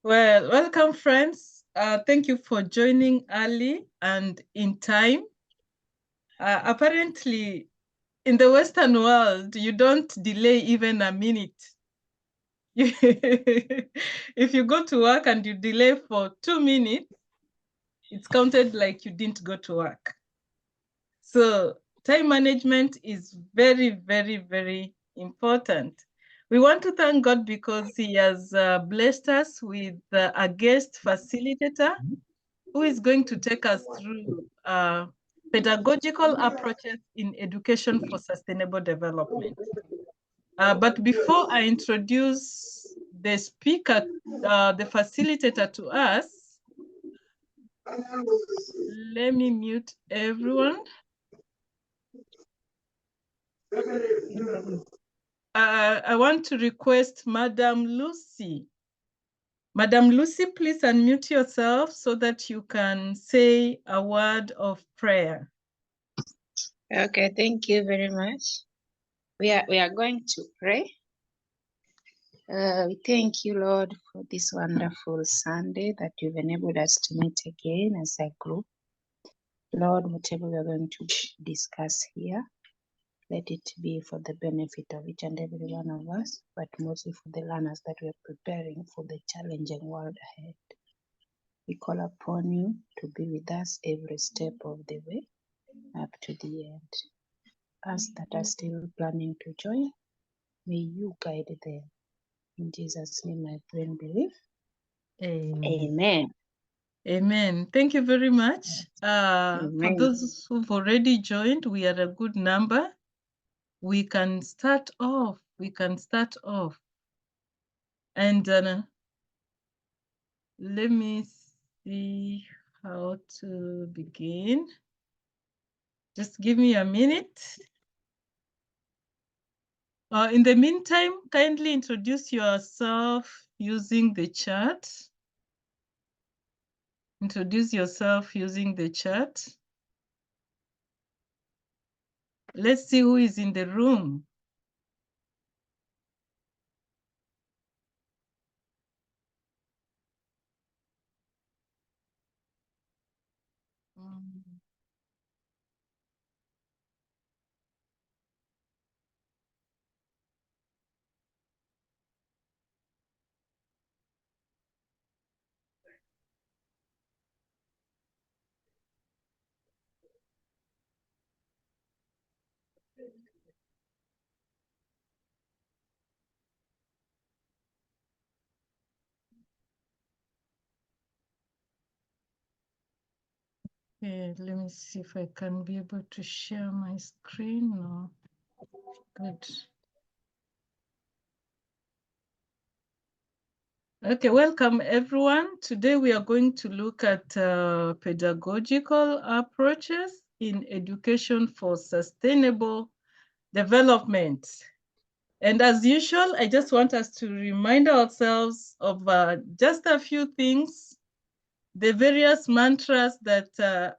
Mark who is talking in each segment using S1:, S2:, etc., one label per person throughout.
S1: Well, welcome, friends. Thank you for joining early and in time. Apparently, in the Western world, you don't delay even a minute. If you go to work and you delay for 2 minutes, it's counted like you didn't go to work. So time management is very, very, very important. We want to thank God because He has blessed us with a guest facilitator who is going to take us through pedagogical approaches in education for sustainable development. But before I introduce the speaker, the facilitator to us, let me mute everyone. I want to request Madam Lucy. Madam Lucy, please unmute yourself so that you can say a word of prayer.
S2: Okay, thank you very much. We are going to pray. We thank you, Lord, for this wonderful Sunday that you've enabled us to meet again as a group. Lord, whatever we are going to discuss here, let it be for the benefit of each and every one of us, but mostly for the learners that we are preparing for the challenging world ahead. We call upon you to be with us every step of the way up to the end. Us that are still planning to join, may you guide them. In Jesus' name I pray and believe. Amen.
S1: Amen. Thank you very much. For those who've already joined, we are a good number. We can start off. And let me see how to begin. Just give me a minute. In the meantime, kindly introduce yourself using the chat. Introduce yourself using the chat. Let's see who is in the room. Okay, let me see if I can be able to share my screen. No. Good. Okay, welcome everyone. Today we are going to look at pedagogical approaches in education for sustainable development. And as usual, I just want us to remind ourselves of just a few things, the various mantras that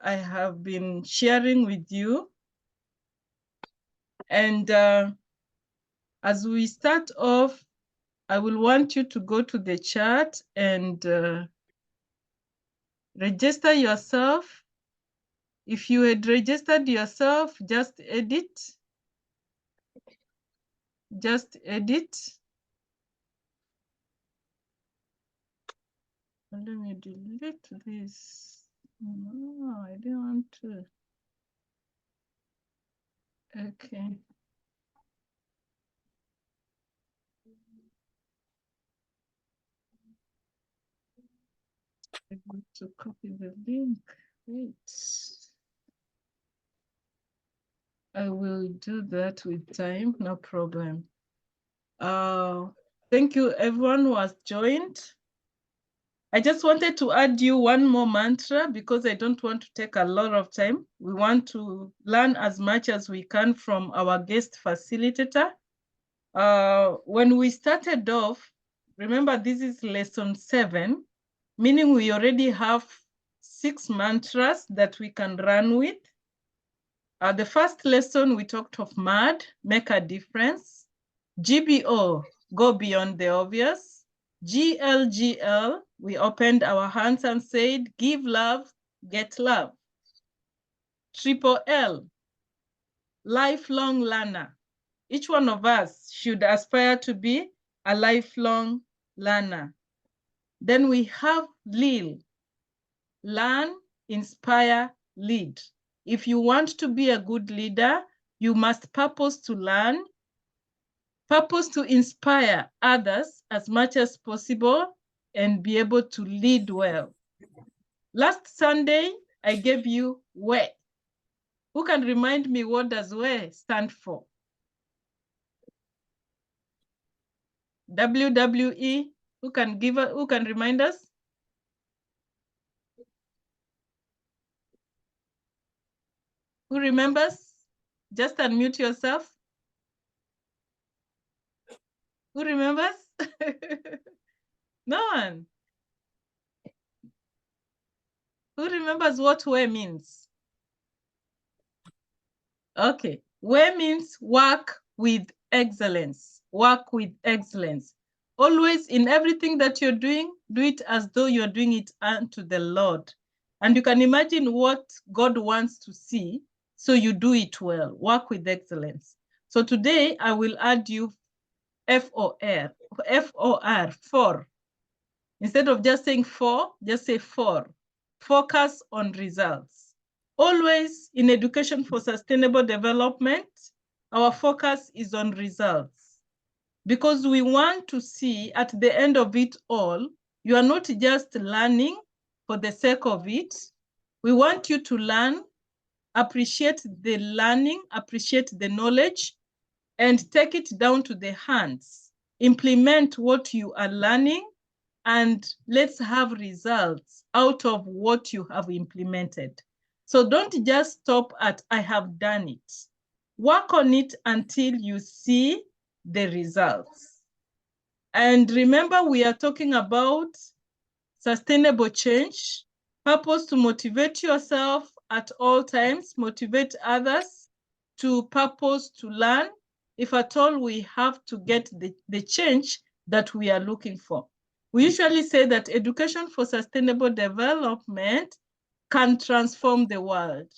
S1: I have been sharing with you. And as we start off, I will want you to go to the chat and register yourself. If you had registered yourself, just edit. Just edit. Let me delete this. No, I didn't want to. Okay. I want to copy the link. Wait. I will do that with time, no problem. Thank you everyone who has joined. I just wanted to add you one more mantra because I don't want to take a lot of time. We want to learn as much as we can from our guest facilitator. When we started off, remember this is lesson 7, meaning we already have 6 mantras that we can run with. The first lesson we talked of MAD, make a difference. GBO, go beyond the obvious. GLGL, we opened our hands and said, give love, get love. Triple L, lifelong learner. Each one of us should aspire to be a lifelong learner. Then we have LIL, learn, inspire, lead. If you want to be a good leader, you must purpose to learn, purpose to inspire others as much as possible, and be able to lead well. Last Sunday, I gave you WE. Who can remind me what does WE stand for? WWE, who can remind us? Who remembers? Just unmute yourself. Who remembers? No one. Who remembers what WE means? Okay, WE means work with excellence. Work with excellence. Always in everything that you're doing, do it as though you're doing it unto the Lord. And you can imagine what God wants to see, so you do it well. Work with excellence. So today I will add you FOR, for. Instead of just saying for, just say for. Focus on results. Always in education for sustainable development, our focus is on results, because we want to see at the end of it all, you are not just learning for the sake of it. We want you to learn, appreciate the learning, appreciate the knowledge, and take it down to the hands. Implement what you are learning, and let's have results out of what you have implemented. So don't just stop at, I have done it. Work on it until you see the results. And remember, we are talking about sustainable change, purpose to motivate yourself at all times, motivate others, to purpose to learn, if at all we have to get the change that we are looking for. We usually say that education for sustainable development can transform the world.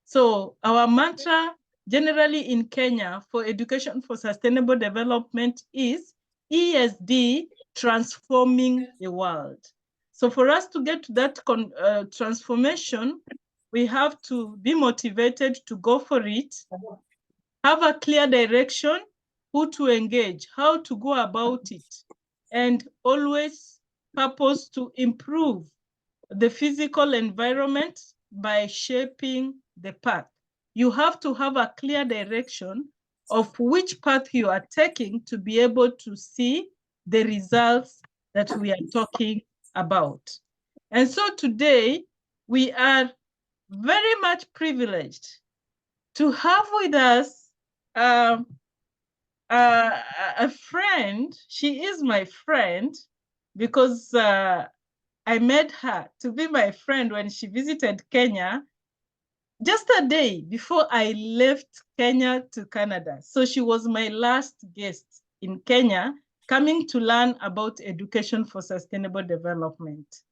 S1: So our mantra generally in Kenya for education for sustainable development is ESD, transforming the world. So for us to get to that transformation, we have to be motivated to go for it, have a clear direction, who to engage, how to go about it, and always purpose to improve the physical environment by shaping the path. You have to have a clear direction of which path you are taking to be able to see the results that we are talking about. And so today, we are very much privileged to have with us a friend. She is my friend because I met her to be my friend when she visited Kenya just a day before I left Kenya to Canada. So she was my last guest in Kenya, coming to learn about education for sustainable development.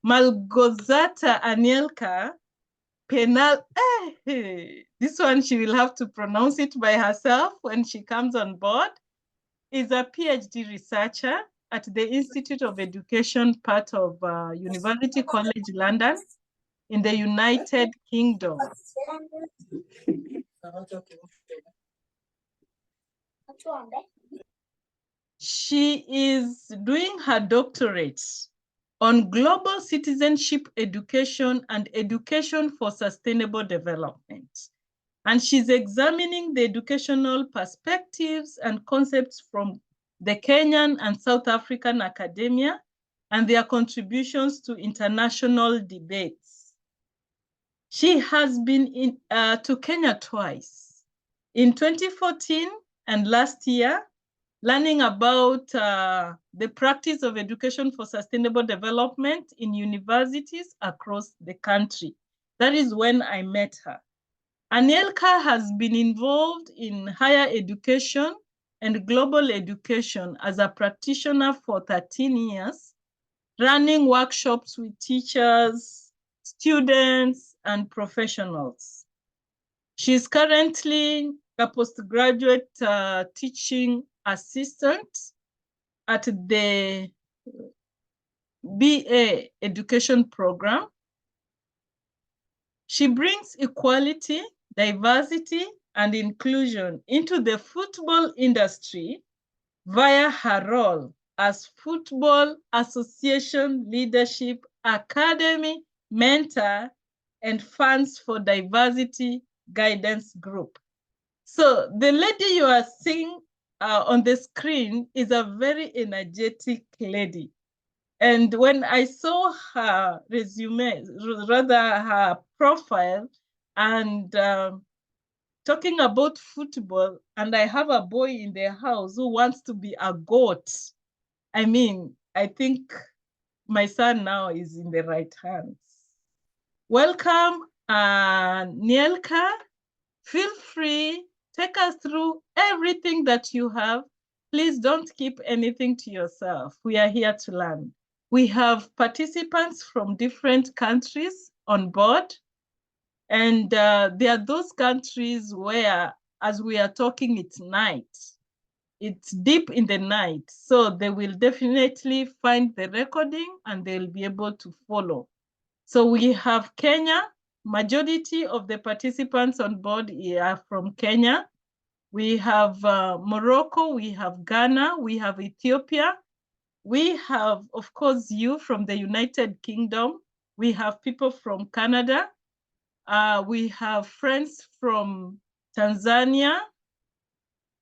S1: Malgozata Anielka Penal, this one she will have to pronounce it by herself when she comes on board, is a PhD researcher at the Institute of Education, part of University College London in the United Kingdom. She is doing her doctorate on global citizenship education and education for sustainable development. And she's examining the educational perspectives and concepts from the Kenyan and South African academia and their contributions to international debates. She has been to Kenya twice, in 2014 and last year, learning about the practice of education for sustainable development in universities across the country. That is when I met her. Anielka has been involved in higher education and global education as a practitioner for 13 years, running workshops with teachers, students, and professionals. She's currently a postgraduate teaching assistant at the BA education program. She brings equality, diversity, and inclusion into the football industry via her role as Football Association Leadership Academy mentor and Funds for Diversity Guidance Group. So the lady you are seeing on the screen is a very energetic lady. And when I saw her resume, rather her profile, and talking about football, and I have a boy in the house who wants to be a goat, I mean, I think my son now is in the right hands. Welcome, Anielka. Feel free, take us through everything that you have. Please don't keep anything to yourself. We are here to learn. We have participants from different countries on board. And there are those countries where, as we are talking, it's night. It's deep in the night. So they will definitely find the recording and they'll be able to follow. So we have Kenya. Majority of the participants on board are from Kenya. We have Morocco, we have Ghana, we have Ethiopia. We have, of course, you from the United Kingdom. We have people from Canada. We have friends from Tanzania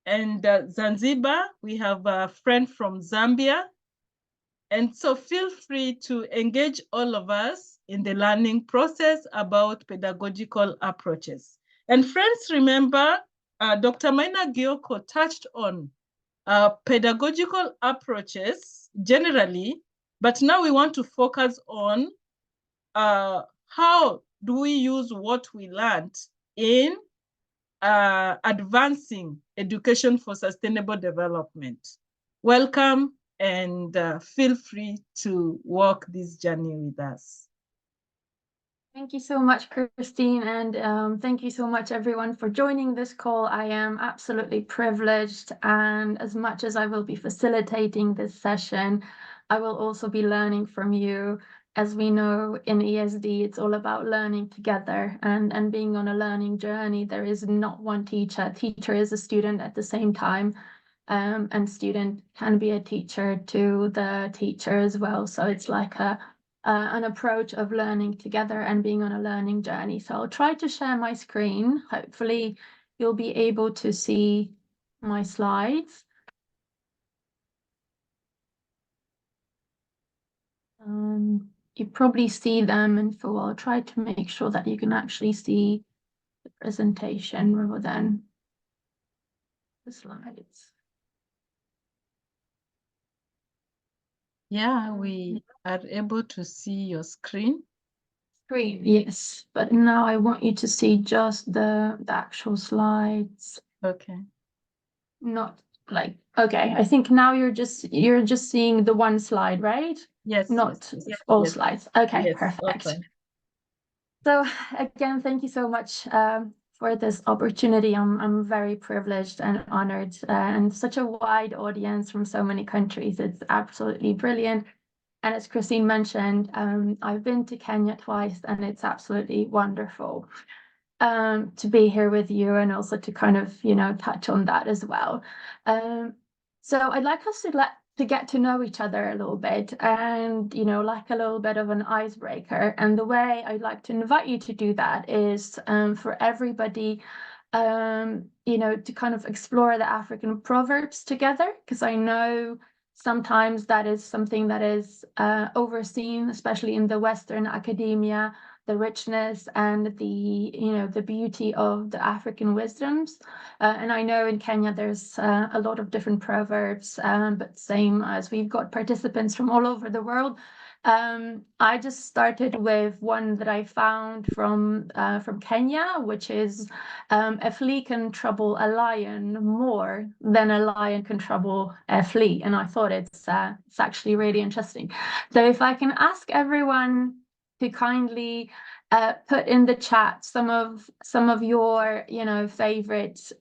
S1: and Zanzibar. We have a friend from Zambia. And so feel free to engage all of us in the learning process about pedagogical approaches. And friends, remember, Dr. Maina Gyoko touched on pedagogical approaches generally, but now we want to focus on how do we use what we learned in advancing education for sustainable development. Welcome and feel free to walk this journey with us.
S3: Thank you so much, Christine, and thank you so much, everyone, for joining this call. I am absolutely privileged, and as much as I will be facilitating this session, I will also be learning from you. As we know, in ESD, it's all about learning together and being on a learning journey. There is not one teacher. Teacher is a student at the same time, and student can be a teacher to the teacher as well. So it's like an approach of learning together and being on a learning journey. So I'll try to share my screen. Hopefully you'll be able to see my slides. You probably see them, and so I'll try to make sure that you can actually see the presentation rather than the slides.
S1: Yeah, we are able to see your screen.
S3: Screen, yes, but now I want you to see just the actual slides.
S1: Okay.
S3: Not like, okay, I think now you're just seeing the one slide, right?
S1: Yes.
S3: Not
S1: yes,
S3: all
S1: yes.
S3: slides. Okay,
S1: Yes,
S3: perfect.
S1: okay.
S3: So again, thank you so much for this opportunity. I'm very privileged and honored, and such a wide audience from so many countries. It's absolutely brilliant. And as Christine mentioned, I've been to Kenya twice, and it's absolutely wonderful to be here with you, and also to kind of, touch on that as well. So I'd like us to get to know each other a little bit, and like a little bit of an icebreaker. And the way I'd like to invite you to do that is for everybody to kind of explore the African proverbs together, because I know sometimes that is something that is overseen, especially in the Western academia, the richness and the beauty of the African wisdoms. And I know in Kenya there's a lot of different proverbs, but same as we've got participants from all over the world, I just started with one that I found from Kenya, which is a flea can trouble a lion more than a lion can trouble a flea, and I thought it's actually really interesting. So if I can ask everyone to kindly put in the chat some of your favorite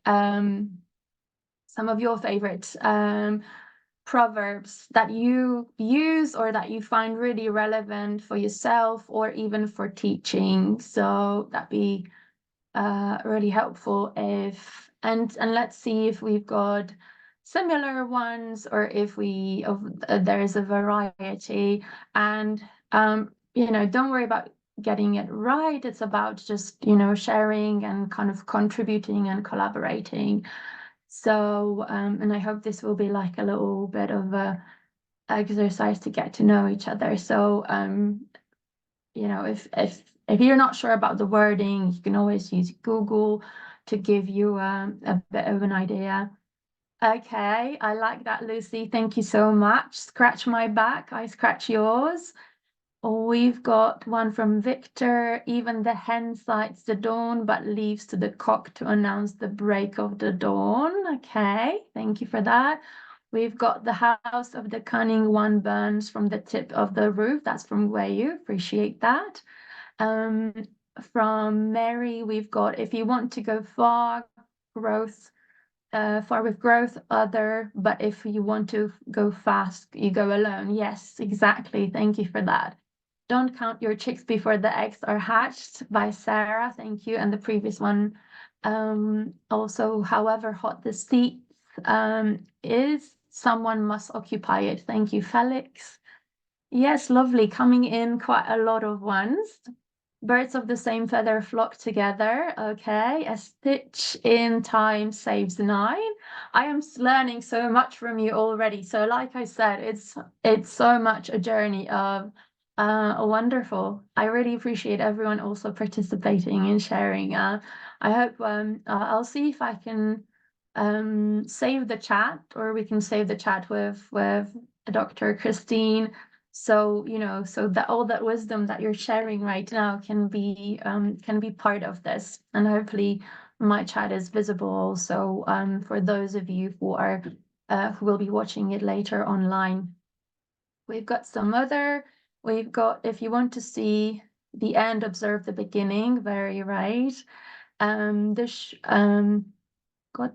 S3: proverbs that you use or that you find really relevant for yourself or even for teaching. So that'd be really helpful if and let's see if we've got similar ones or if there is a variety. And don't worry about getting it right. It's about just sharing and kind of contributing and collaborating. So, and I hope this will be like a little bit of a exercise to get to know each other. So, if you're not sure about the wording, you can always use Google to give you a bit of an idea. Okay, I like that, Lucy. Thank you so much. Scratch my back, I scratch yours. We've got one from Victor. Even the hen sights the dawn, but leaves to the cock to announce the break of the dawn. Okay, thank you for that. We've got the house of the cunning one burns from the tip of the roof. That's from Wayu. Appreciate that. From Mary, we've got if you want to go far with growth, other, but if you want to go fast, you go alone. Yes, exactly. Thank you for that. Don't count your chicks before the eggs are hatched by Sarah. Thank you. And the previous one, also, however hot the seat is, someone must occupy it. Thank you, Felix. Yes, lovely. Coming in quite a lot of ones. Birds of the same feather flock together. Okay, a stitch in time saves nine. I am learning so much from you already. So, like I said, it's so much a journey of wonderful. I really appreciate everyone also participating and sharing. I hope I'll see if I can save the chat, or we can save the chat with Dr. Christine. So so that all that wisdom that you're sharing right now can be part of this, and hopefully my chat is visible also for those of you who will be watching it later online. We've got if you want to see the end, observe the beginning. Very right. Got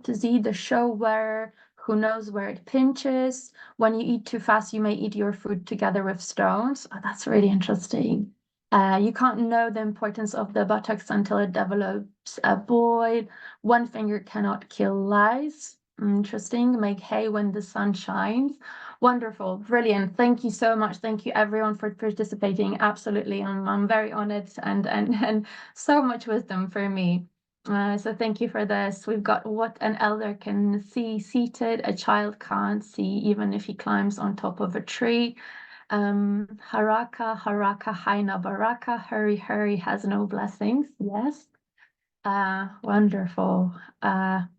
S3: to see the show where who knows where it pinches. When you eat too fast, you may eat your food together with stones. Oh, that's really interesting. You can't know the importance of the buttocks until it develops a boil. One finger cannot kill lice. Interesting. Make hay when the sun shines. Wonderful. Brilliant. Thank you so much. Thank you everyone for participating. Absolutely. I'm very honored and so much wisdom for me. So thank you for this. We've got what an elder can see seated, a child can't see even if he climbs on top of a tree. Haraka, haraka, haina baraka, hurry, hurry has no blessings. Yes. Wonderful.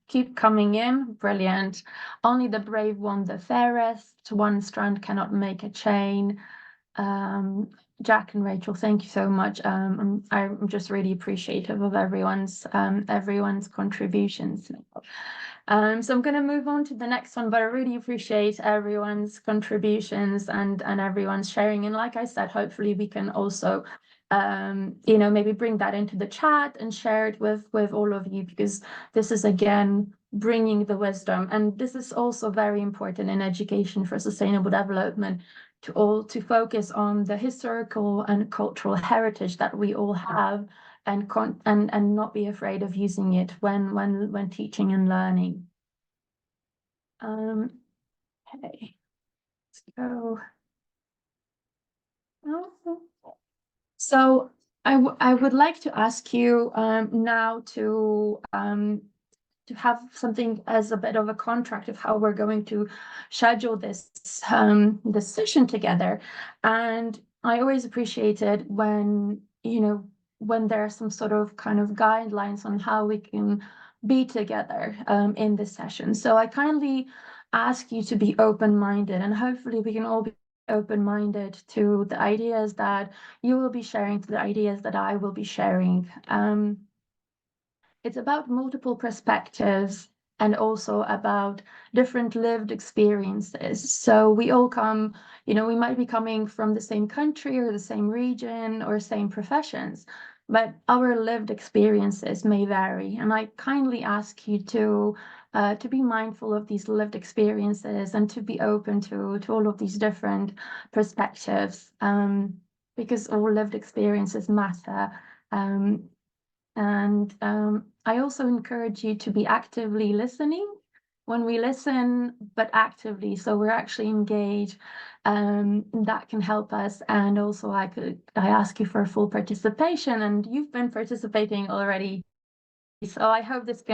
S3: Keep coming in. Brilliant. Only the brave won the fairest. One strand cannot make a chain. Jack and Rachel, thank you so much. I'm just really appreciative of everyone's contributions. So I'm going to move on to the next one, but I really appreciate everyone's contributions and everyone's sharing. And like I said, hopefully we can also maybe bring that into the chat and share it with all of you, because this is again bringing the wisdom, and this is also very important in education for sustainable development, to focus on the historical and cultural heritage that we all have, and not be afraid of using it when teaching and learning. Okay, let's go. So I would like to ask you now to have something as a bit of a contract of how we're going to schedule this session together. And I always appreciate it when there are some sort of kind of guidelines on how we can be together in this session. So I kindly ask you to be open-minded, and hopefully we can all be open-minded to the ideas that you will be sharing, to the ideas that I will be sharing. It's about multiple perspectives and also about different lived experiences. So we all come, we might be coming from the same country or the same region or same professions, but our lived experiences may vary. And I kindly ask you to be mindful of these lived experiences and to be open to all of these different perspectives, because all lived experiences matter. And I also encourage you to be actively listening when we listen, but actively. So we're actually engaged. That can help us. And also I ask you for full participation, and you've been participating already. So I hope this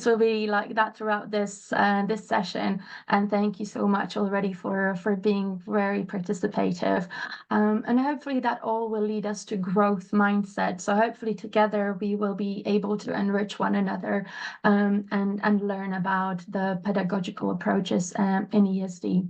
S3: will be like that throughout this session. And thank you so much already for being very participative. And hopefully that all will lead us to growth mindset. So hopefully together we will be able to enrich one another, and learn about the pedagogical approaches in ESD.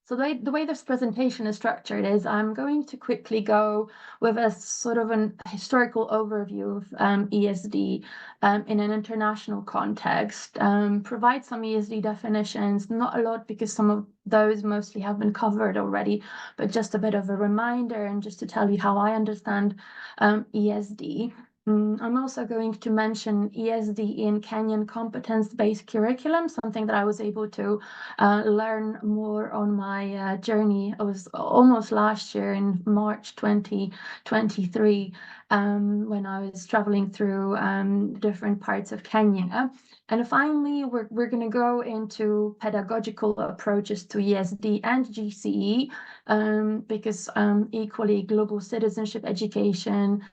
S3: So the way this presentation is structured is I'm going to quickly go with a sort of an historical overview of ESD in an international context, provide some ESD definitions, not a lot because some of those mostly have been covered already, but just a bit of a reminder and just to tell you how I understand ESD. I'm also going to mention ESD in Kenyan competence-based curriculum, something that I was able to learn more on my journey. It was almost last year in March 2023, when I was traveling through different parts of Kenya. And finally, we're going to go into pedagogical approaches to ESD and GCE, because equally global citizenship education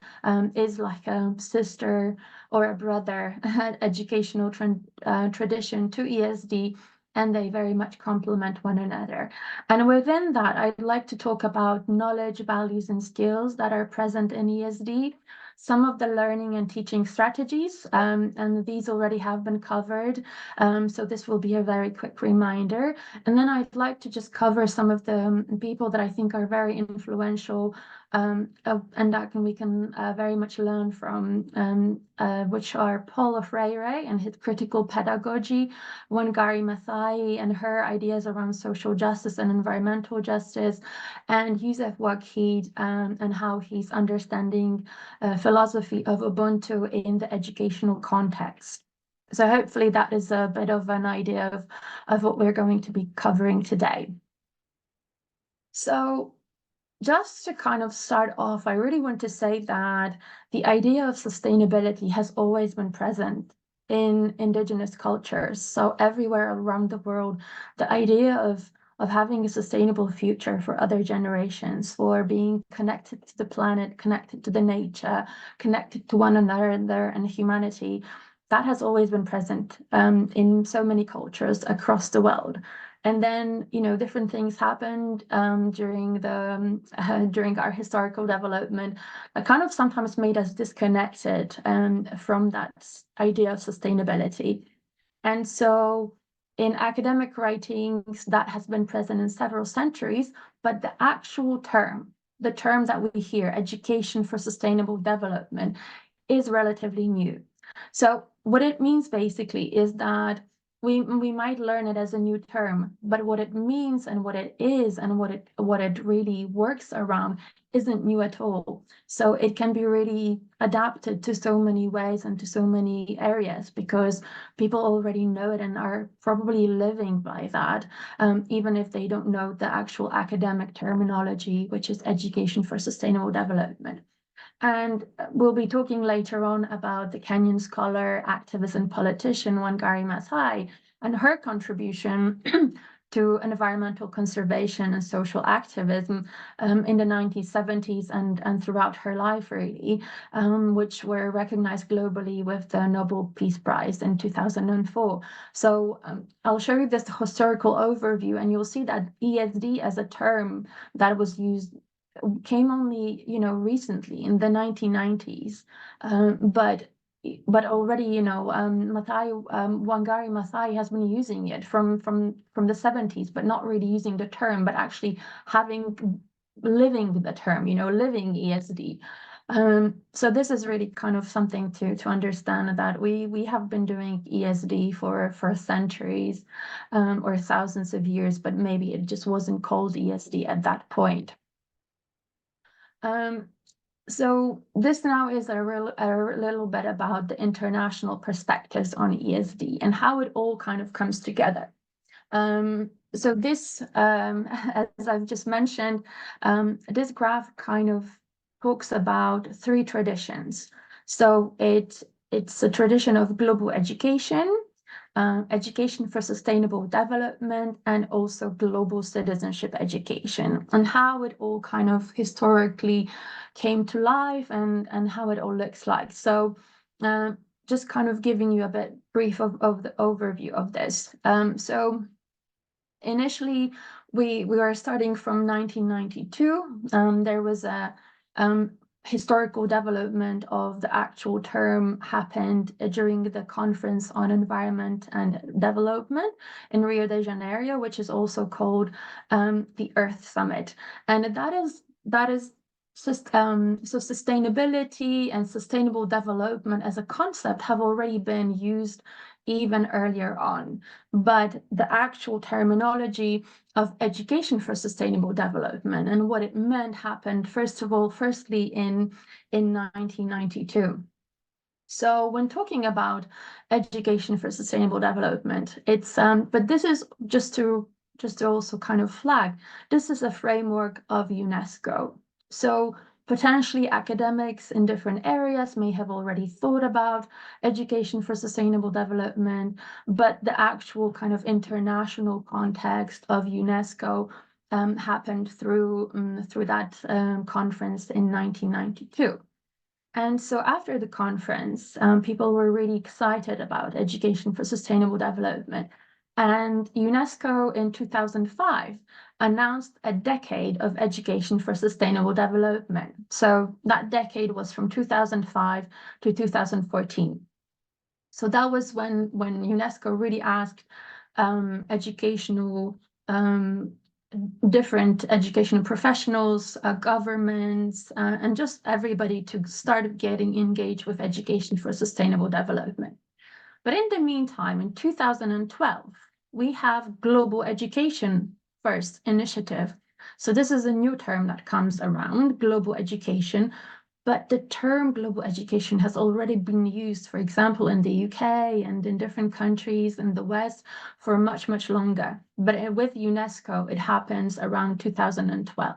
S3: is like a sister or a brother educational tradition to ESD, and they very much complement one another. And within that, I'd like to talk about knowledge, values, and skills that are present in ESD, some of the learning and teaching strategies, and these already have been covered. So this will be a very quick reminder. And then I'd like to just cover some of the people that I think are very influential, and that we can very much learn from, which are Paulo Freire and his critical pedagogy, Wangari Maathai and her ideas around social justice and environmental justice, and Yusuf Wahid and how he's understanding philosophy of Ubuntu in the educational context. So hopefully that is a bit of an idea of what we're going to be covering today. So just to kind of start off, I really want to say that the idea of sustainability has always been present in indigenous cultures. So everywhere around the world, the idea of having a sustainable future for other generations, for being connected to the planet, connected to the nature, connected to one another and humanity, that has always been present in so many cultures across the world. And then, different things happened during our historical development that kind of sometimes made us disconnected from that idea of sustainability. And so in academic writings, that has been present in several centuries, but the actual term, the term that we hear, education for sustainable development, is relatively new. So what it means basically is that we might learn it as a new term, but what it means and what it is and what it really works around isn't new at all. So it can be really adapted to so many ways and to so many areas because people already know it and are probably living by that, even if they don't know the actual academic terminology, which is education for sustainable development. And we'll be talking later on about the Kenyan scholar, activist, and politician Wangari Maathai and her contribution to environmental conservation and social activism in the 1970s and throughout her life, really, which were recognized globally with the Nobel Peace Prize in 2004. So I'll show you this historical overview, and you'll see that ESD as a term that was used came only, recently in the 1990s. But, already, you know, Wangari Maathai has been using it from the 70s, but not really using the term, but actually living the term, you know, living ESD. So this is really kind of something to understand, that we have been doing ESD for centuries or thousands of years, but maybe it just wasn't called ESD at that point. So this now is a little bit about the international perspectives on ESD and how it all kind of comes together. So this, as I've just mentioned, this graph kind of talks about three traditions. So it's a tradition of global education, education for sustainable development, and also global citizenship education, and how it all kind of historically came to life and how it all looks like. So just kind of giving you a bit brief of the overview of this. So initially, we are starting from 1992. There was a historical development of the actual term happened during the Conference on Environment and Development in Rio de Janeiro, which is also called the Earth Summit. And that is so sustainability and sustainable development as a concept have already been used even earlier on. But the actual terminology of education for sustainable development and what it meant happened, firstly in 1992. So when talking about education for sustainable development, it's but this is just to also kind of flag, this is a framework of UNESCO. So potentially academics in different areas may have already thought about education for sustainable development, but the actual kind of international context of UNESCO happened through that conference in 1992. And so after the conference, people were really excited about education for sustainable development. And UNESCO in 2005 announced a decade of education for sustainable development. So that decade was from 2005 to 2014. So that was when UNESCO really asked different educational professionals, governments, and just everybody to start getting engaged with education for sustainable development. But in the meantime, in 2012, we have Global Education First initiative. So this is a new term that comes around, global education, but the term global education has already been used, for example, in the UK and in different countries in the West for much, much longer. But with UNESCO, it happens around 2012.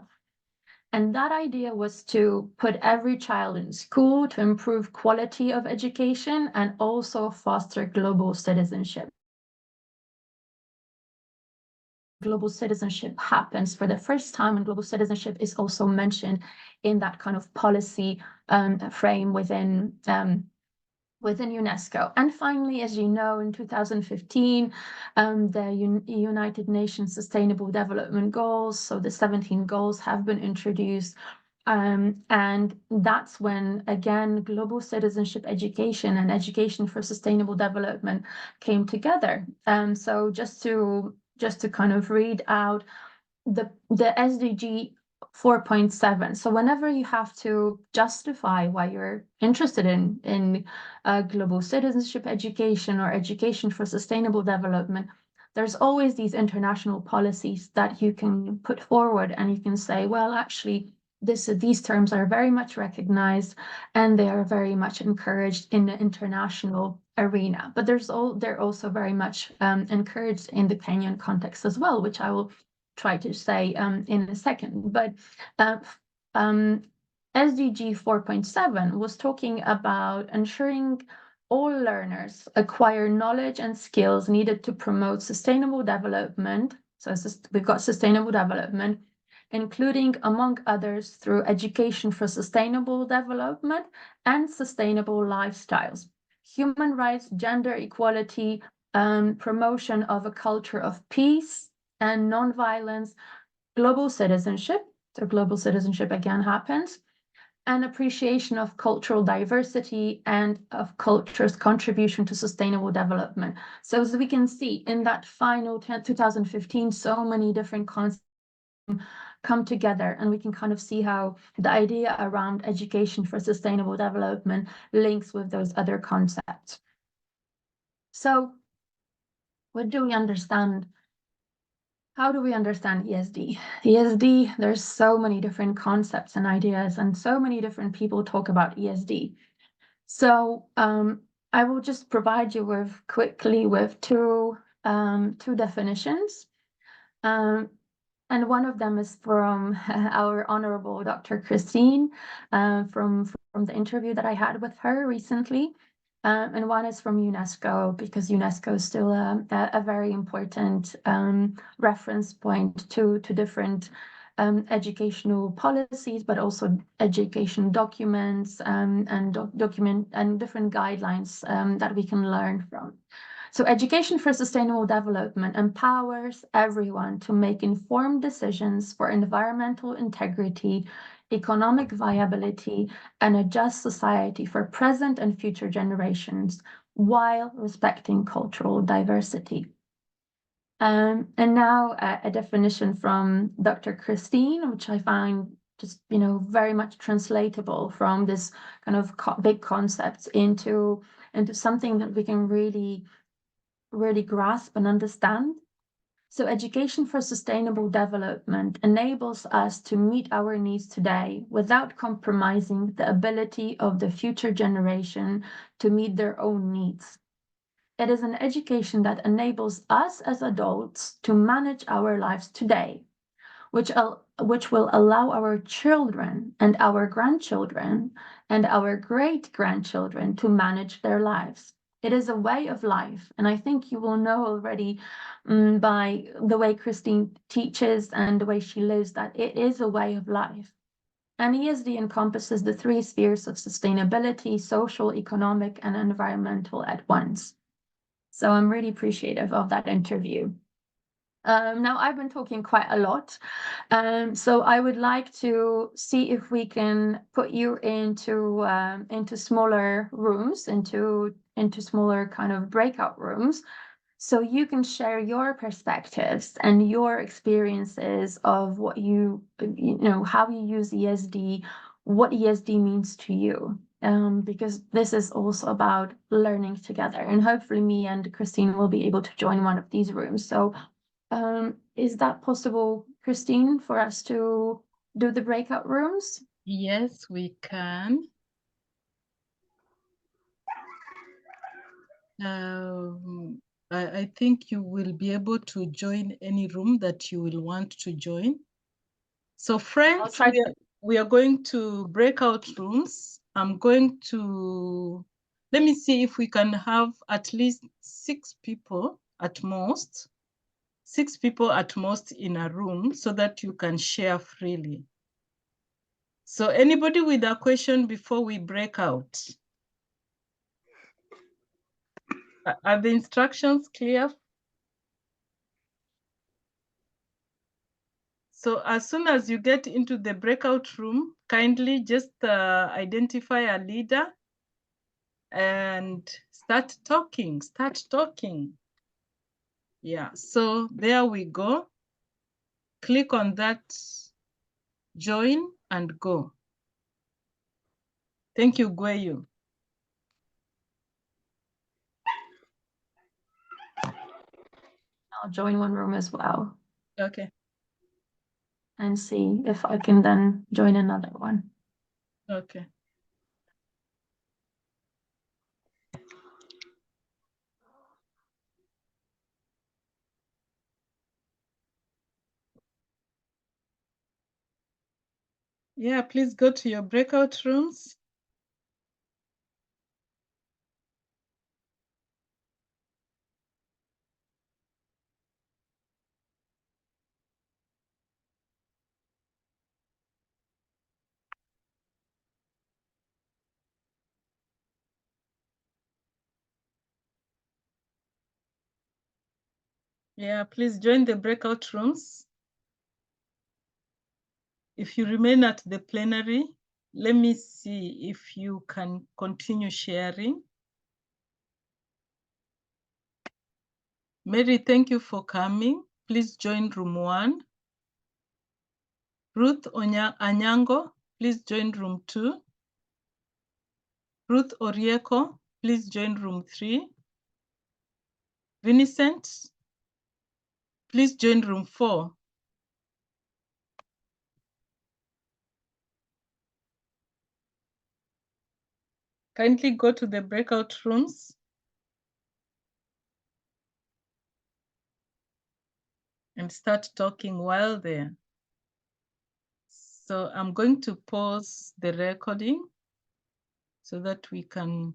S3: And that idea was to put every child in school to improve quality of education and also foster global citizenship. Global citizenship happens for the first time, and global citizenship is also mentioned in that kind of policy frame within UNESCO. And finally, as you know, in 2015, the United Nations Sustainable Development Goals, so the 17 goals have been introduced. And that's when, again, global citizenship education and education for sustainable development came together. So just to kind of read out the SDG 4.7. So whenever you have to justify why you're interested in global citizenship education or education for sustainable development, there's always these international policies that you can put forward, and you can say, well, actually, these terms are very much recognized and they are very much encouraged in the international arena. But they're also very much encouraged in the Kenyan context as well, which I will try to say in a second. But SDG 4.7 was talking about ensuring all learners acquire knowledge and skills needed to promote sustainable development. So we've got sustainable development, including, among others, through education for sustainable development and sustainable lifestyles, human rights, gender equality, promotion of a culture of peace and nonviolence, global citizenship. So global citizenship again happens, and appreciation of cultural diversity and of culture's contribution to sustainable development. So as we can see in that final 2015, so many different concepts come together, and we can kind of see how the idea around education for sustainable development links with those other concepts. So what do we understand? How do we understand ESD? ESD, there's so many different concepts and ideas, and so many different people talk about ESD. So I will just provide you with quickly with two definitions. And one of them is from our honorable Dr. Christine from the interview that I had with her recently. And one is from UNESCO, because UNESCO is still a very important reference point to different educational policies, but also education documents and different guidelines that we can learn from. So education for sustainable development empowers everyone to make informed decisions for environmental integrity, economic viability, and a just society for present and future generations, while respecting cultural diversity. And now a definition from Dr. Christine, which I find just, very much translatable from this kind of big concepts into something that we can really grasp and understand. So education for sustainable development enables us to meet our needs today without compromising the ability of the future generation to meet their own needs. It is an education that enables us as adults to manage our lives today, which will allow our children and our grandchildren and our great-grandchildren to manage their lives. It is a way of life, and I think you will know already by the way Christine teaches and the way she lives that it is a way of life. And ESD encompasses the three spheres of sustainability, social, economic, and environmental at once. So I'm really appreciative of that interview. Now I've been talking quite a lot, so I would like to see if we can put you into smaller rooms, into smaller kind of breakout rooms, so you can share your perspectives and your experiences of what how you use ESD, what ESD means to you. Because this is also about learning together, and hopefully me and Christine will be able to join one of these rooms. So is that possible, Christine, for us to do the breakout rooms?
S1: Yes, we can. I think you will be able to join any room that you will want to join. So friends, we are going to breakout rooms. I'm going to, let me see if we can have at least 6 people at most. 6 people at most in a room so that you can share freely. So anybody with a question before we break out? Are the instructions clear? So as soon as you get into the breakout room, kindly just identify a leader and start talking. Yeah, so there we go. Click on that, join and go. Thank you, Gweyu.
S3: I'll join one room as well.
S1: Okay.
S3: And see if I can then join another one.
S1: Okay. Yeah, please go to your breakout rooms. Yeah, please join the breakout rooms. If you remain at the plenary, Let me see if you can continue sharing. Mary, thank you for coming. Please join room 1. Ruth Anyango, please join room 2. Ruth Orieko, please join room 3. Vincent, please join room 4. Kindly go to the breakout rooms. And start talking while there. So I'm going to pause the recording so that we can.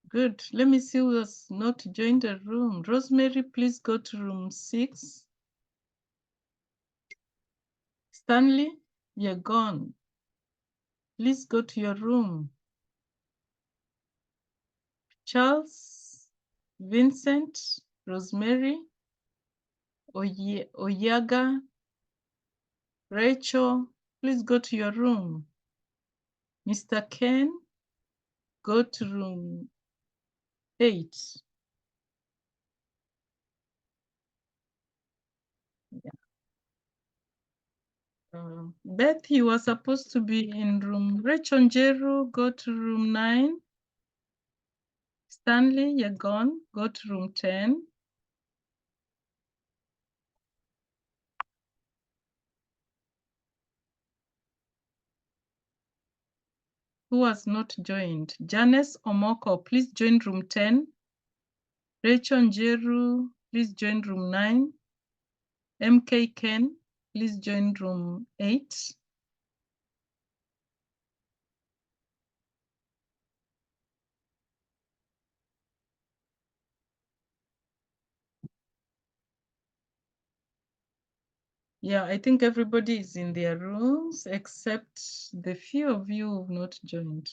S1: Good. Let me see who has not joined the room. Rosemary, please go to room 6. Stanley, you're gone. Please go to your room. Charles, Vincent, Rosemary, Oyaga, Rachel, please go to your room. Mr. Ken, go to room 8. Yeah. Beth, you were supposed to be in room. Rachel Njeru, go to room 9. Stanley, you're gone. Go to room 10. Who has not joined? Janice Omoko, please join room 10. Rachel Njeru, please join room 9. MK Ken, please join room 8. Yeah, I think everybody is in their rooms except the few of you who have not joined.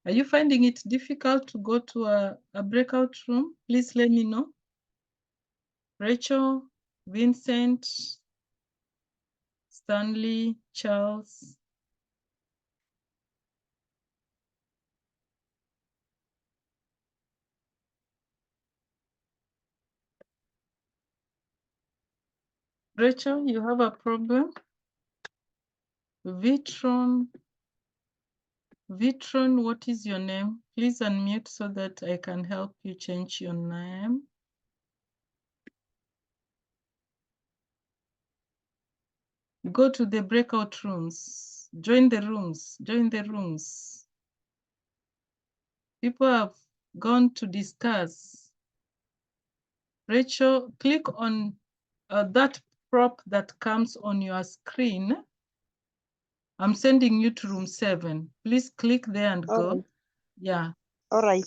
S1: Are you finding it difficult to go to a breakout room? Please let me know. Rachel, Vincent, Stanley, Charles. Rachel, you have a problem? Vitron, what is your name? Please unmute so that I can help you change your name. Go to the breakout rooms. Join the rooms. Join the rooms. People have gone to discuss. Rachel, click on that prop that comes on your screen. I'm sending you to room 7. Please click there and go.
S4: Right.
S1: Yeah.
S4: All right.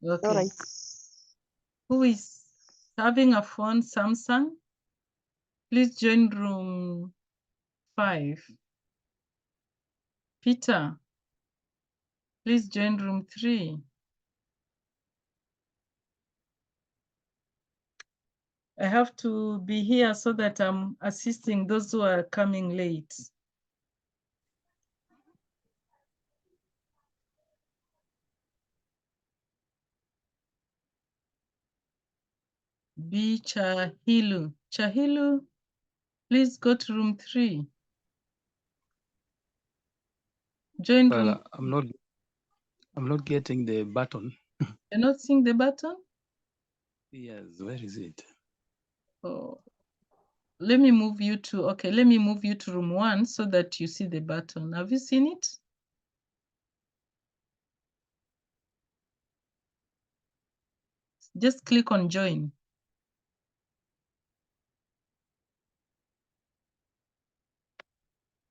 S1: Okay.
S4: All right.
S1: Who is having a phone, Samsung? Please join room 5. Peter, please join room 3. I have to be here so that I'm assisting those who are coming late. B. Chahilu. Chahilu, please go to room 3. Join room.
S5: Well, I'm not getting the button.
S1: You're not seeing the button?
S5: Yes, where is it?
S1: Oh, let me move you to, okay, let me move you to room 1 so that you see the button. Have you seen it? Just click on join.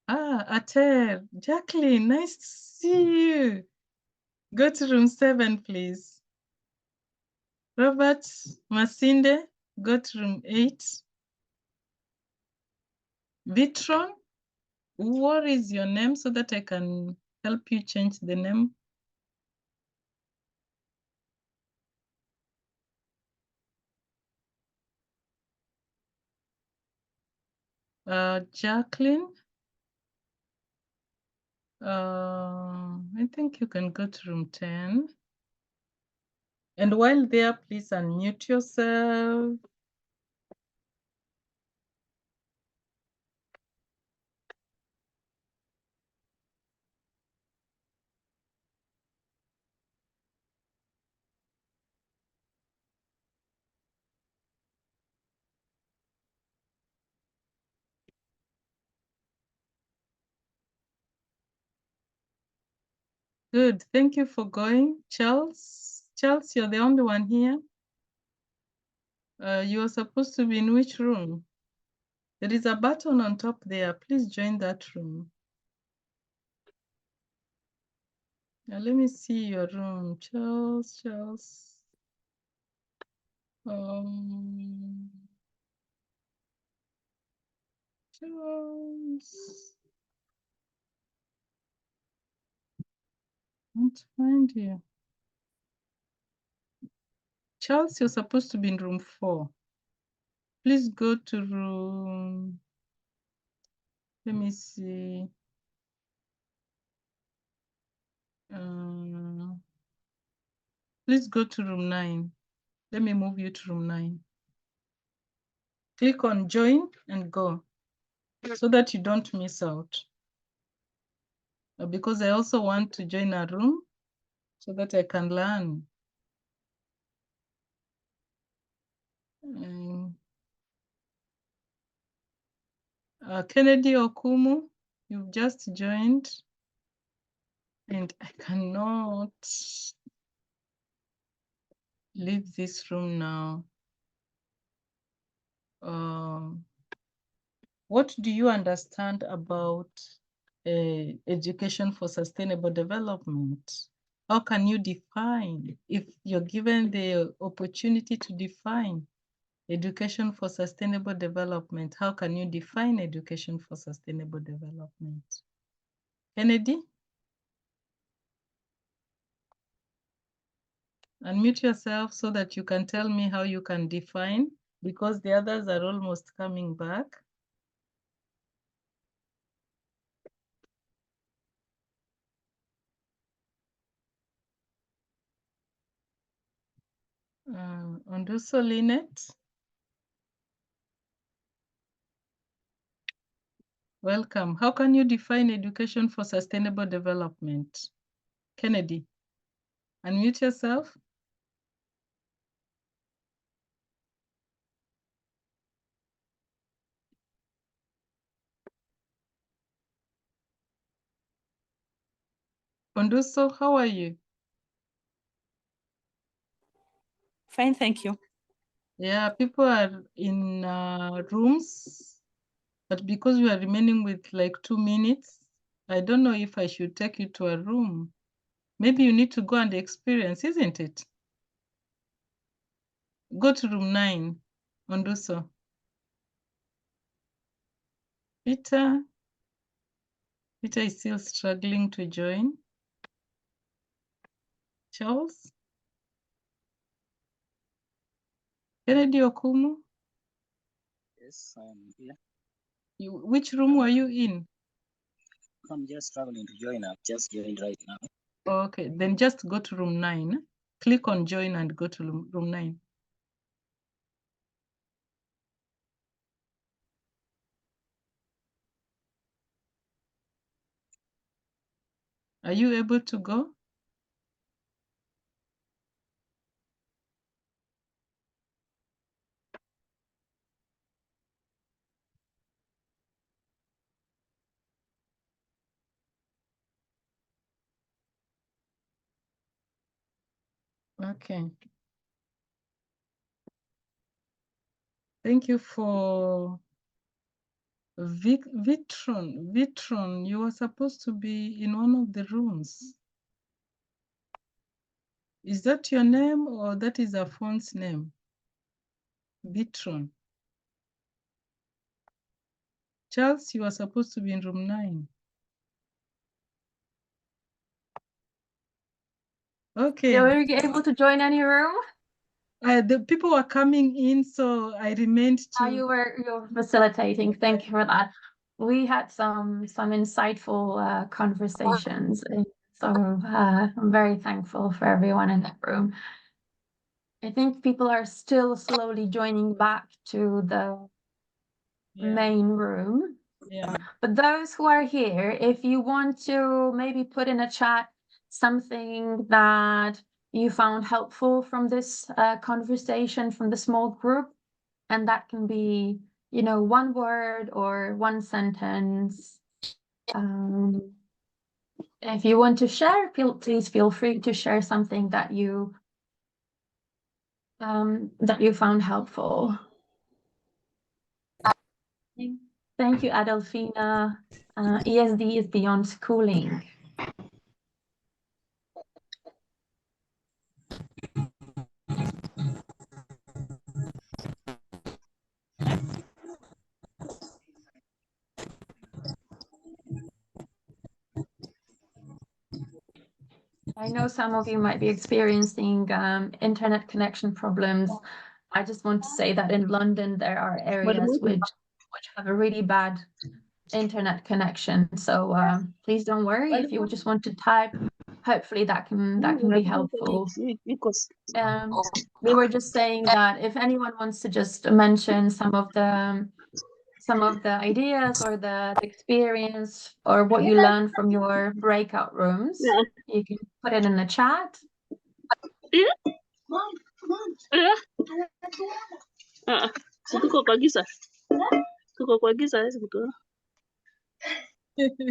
S1: Ah, Ater, Jacqueline, nice to see you. Go to room 7, please. Robert Masinde, go to room 8. Vitron, what is your name so that I can help you change the name? Jacqueline, I think you can go to room 10. And while there, please unmute yourself. Good, thank you for going. Charles, you're the only one here. You are supposed to be in which room? There is a button on top there. Please join that room. Now let me see your room, Charles. Charles, can't find you. Charles, you're supposed to be in room 4. Please go to room, let me see. Please go to room 9. Let me move you to room 9. Click on join and go so that you don't miss out. Because I also want to join a room so that I can learn. Kennedy Okumu, you've just joined. And I cannot leave this room now. What do you understand about education for sustainable development? How can you define, if you're given the opportunity to define education for sustainable development, how can you define education for sustainable development? Kennedy? Unmute yourself so that you can tell me how you can define, because the others are almost coming back. Onduso Lynette. Welcome. How can you define education for sustainable development? Kennedy, unmute yourself. Onduso, how are you?
S4: Fine, thank you.
S1: Yeah, people are in rooms, but because we are remaining with like 2 minutes, I don't know if I should take you to a room. Maybe you need to go and experience, isn't it? Go to room 9, Onduso. Peter is still struggling to join. Charles? Kennedy Okumu?
S6: Yes, I am here.
S1: Which room were you in?
S6: I'm just struggling to join. I've just joined right now.
S1: Okay, then just go to room 9. Click on join and go to room 9. Are you able to go? Okay. Thank you for Vitron. Vitron, you were supposed to be in one of the rooms. Is that your name or that is a phone's name? Vitron. Charles, you are supposed to be in room 9. Okay.
S3: Yeah, were you able to join any room?
S1: The people were coming in, so I remained to.
S3: You were facilitating. Thank you for that. We had some insightful conversations, and so I'm very thankful for everyone in that room. I think people are still slowly joining back to the main room.
S1: Yeah.
S3: But those who are here, if you want to maybe put in a chat something that you found helpful from this conversation, from the small group, and that can be, you know, one word or one sentence. If you want to share, please feel free to share something that you found helpful. Thank you, Adelfina. ESD is beyond schooling. I know some of you might be experiencing internet connection problems. I just want to say that in London, there are areas which have a really bad internet connection. So please don't worry if you just want to type. Hopefully that can be helpful. We were just saying that if anyone wants to just mention some of the ideas or the experience or what you learned from your breakout rooms, you can put it in the chat.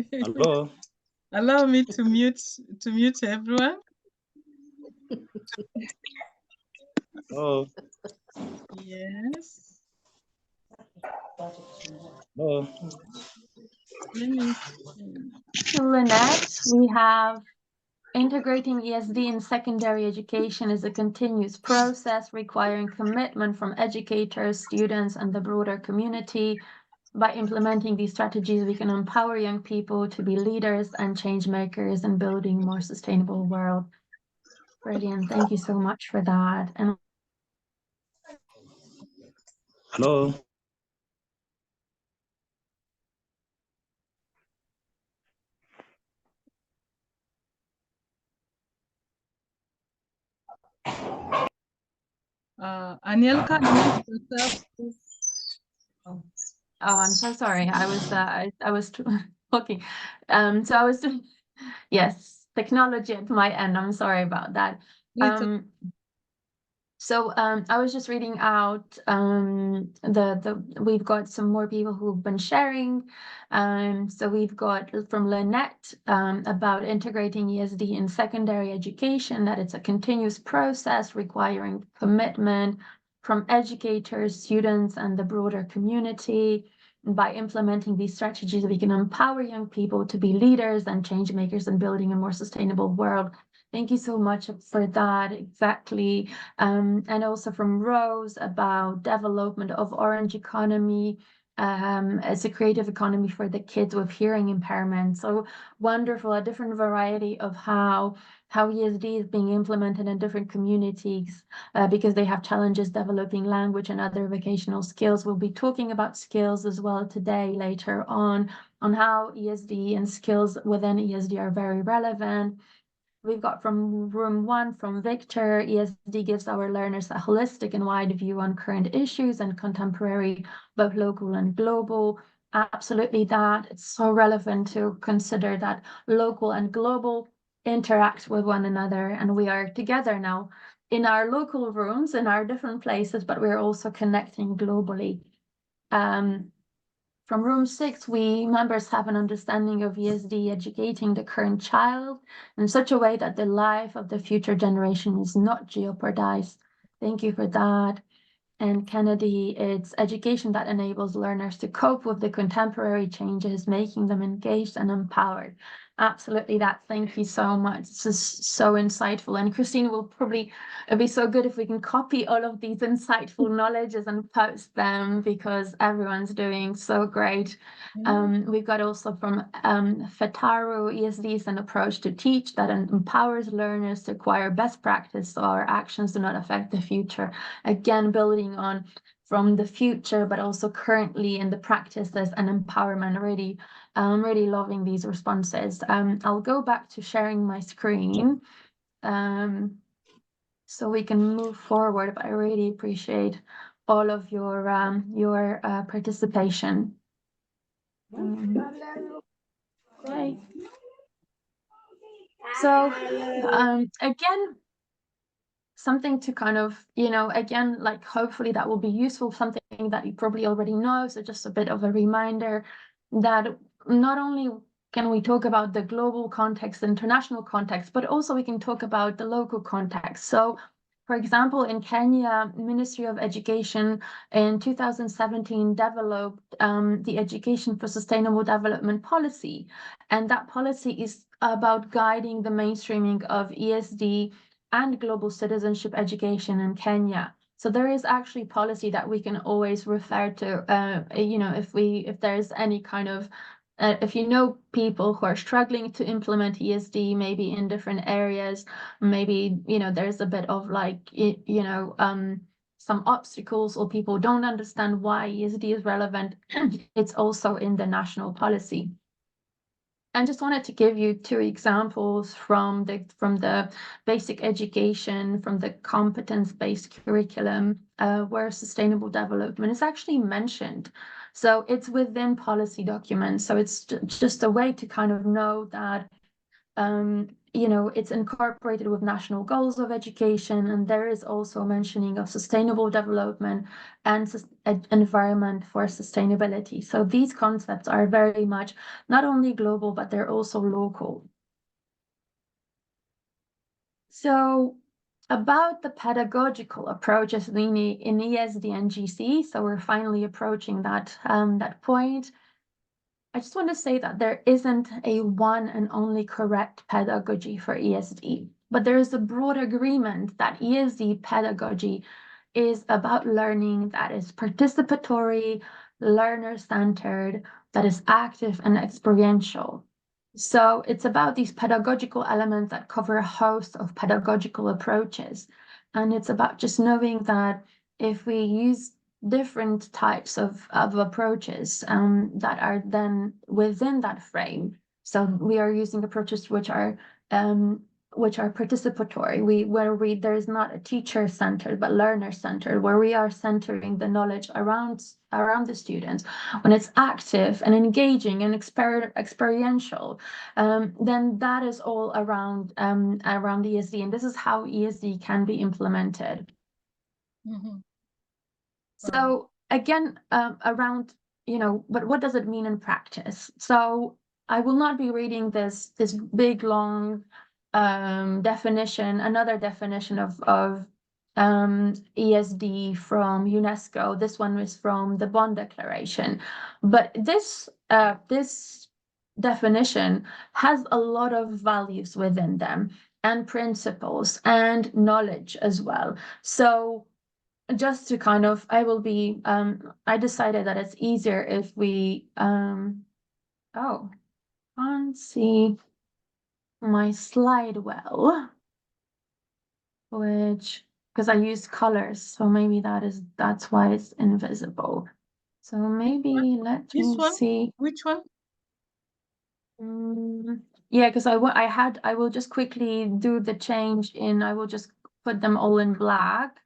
S6: Hello.
S1: Allow me to mute everyone.
S6: Hello.
S1: Yes.
S6: Hello.
S1: Let me
S3: Lynette, we have integrating ESD in secondary education is a continuous process requiring commitment from educators, students, and the broader community. By implementing these strategies, we can empower young people to be leaders and change makers in building a more sustainable world. Brilliant. Thank you so much for that. And
S6: Hello.
S1: Anielka,
S3: oh, I'm so sorry. I was talking. So I was doing, yes, technology at my end. I'm sorry about that. So I was just reading out we've got some more people who've been sharing. So we've got from Lynette about integrating ESD in secondary education, that it's a continuous process requiring commitment from educators, students, and the broader community. By implementing these strategies, we can empower young people to be leaders and change makers in building a more sustainable world. Thank you so much for that. Exactly. And also from Rose about development of orange economy as a creative economy for the kids with hearing impairment. So wonderful, a different variety of how ESD is being implemented in different communities because they have challenges developing language and other vocational skills. We'll be talking about skills as well today later on how ESD and skills within ESD are very relevant. We've got from room 1 from Victor, ESD gives our learners a holistic and wide view on current issues and contemporary, both local and global. Absolutely that. It's so relevant to consider that local and global interact with one another, and we are together now in our local rooms, in our different places, but we're also connecting globally. From room 6, we members have an understanding of ESD educating the current child in such a way that the life of the future generation is not jeopardized. Thank you for that. And Kennedy, it's education that enables learners to cope with the contemporary changes, making them engaged and empowered. Absolutely, that. Thank you so much. This is so insightful. And Christine will probably, it'd be so good if we can copy all of these insightful knowledges and post them, because everyone's doing so great. We've got also from Fetaru, ESD is an approach to teach that empowers learners to acquire best practice so our actions do not affect the future. Again, building on from the future, but also currently in the practices and empowerment. Really, I'm really loving these responses. I'll go back to sharing my screen so we can move forward, but I really appreciate all of your participation. Okay. So again, something to kind of, again, like hopefully that will be useful, something that you probably already know. So just a bit of a reminder that not only can we talk about the global context, international context, but also we can talk about the local context. So for example, in Kenya, Ministry of Education in 2017 developed the Education for Sustainable Development policy. And that policy is about guiding the mainstreaming of ESD and global citizenship education in Kenya. So there is actually policy that we can always refer to, if there's any kind of, if you know people who are struggling to implement ESD, maybe in different areas, maybe, there's a bit of like, some obstacles or people don't understand why ESD is relevant, it's also in the national policy. And just wanted to give you two examples from the basic education, from the competence-based curriculum, where sustainable development is actually mentioned. So it's within policy documents. So it's just a way to kind of know that, it's incorporated with national goals of education, and there is also mentioning of sustainable development and environment for sustainability. So these concepts are very much not only global, but they're also local. So about the pedagogical approaches in ESD and GC, so we're finally approaching that point. I just want to say that there isn't a one and only correct pedagogy for ESD, but there is a broad agreement that ESD pedagogy is about learning that is participatory, learner-centered, that is active and experiential. So it's about these pedagogical elements that cover a host of pedagogical approaches. And it's about just knowing that if we use different types of approaches that are then within that frame. So we are using approaches which are participatory, where there is not a teacher-centered but learner-centered, where we are centering the knowledge around the students. When it's active and engaging and experiential, then that is all around ESD, and this is how ESD can be implemented. So again, around, but what does it mean in practice? So I will not be reading this big, long definition, another definition of ESD from UNESCO. This one is from the Bonn Declaration. But this definition has a lot of values within them, and principles and knowledge as well. So just to kind of, I decided that it's easier if we, can't see my slide well, because I used colors, so maybe that's why it's invisible. So maybe let me see.
S1: Which one?
S3: Yeah, because I will just quickly do the change I will just put them all in black,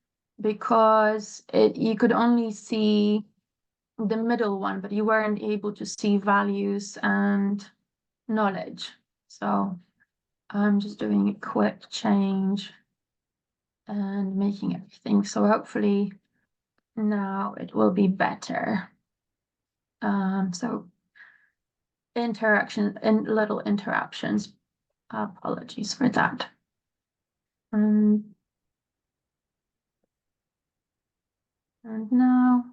S3: because you could only see the middle one, but you weren't able to see values and knowledge. So I'm just doing a quick change and making everything. So hopefully now it will be better. So little interruptions. Apologies for that. And now.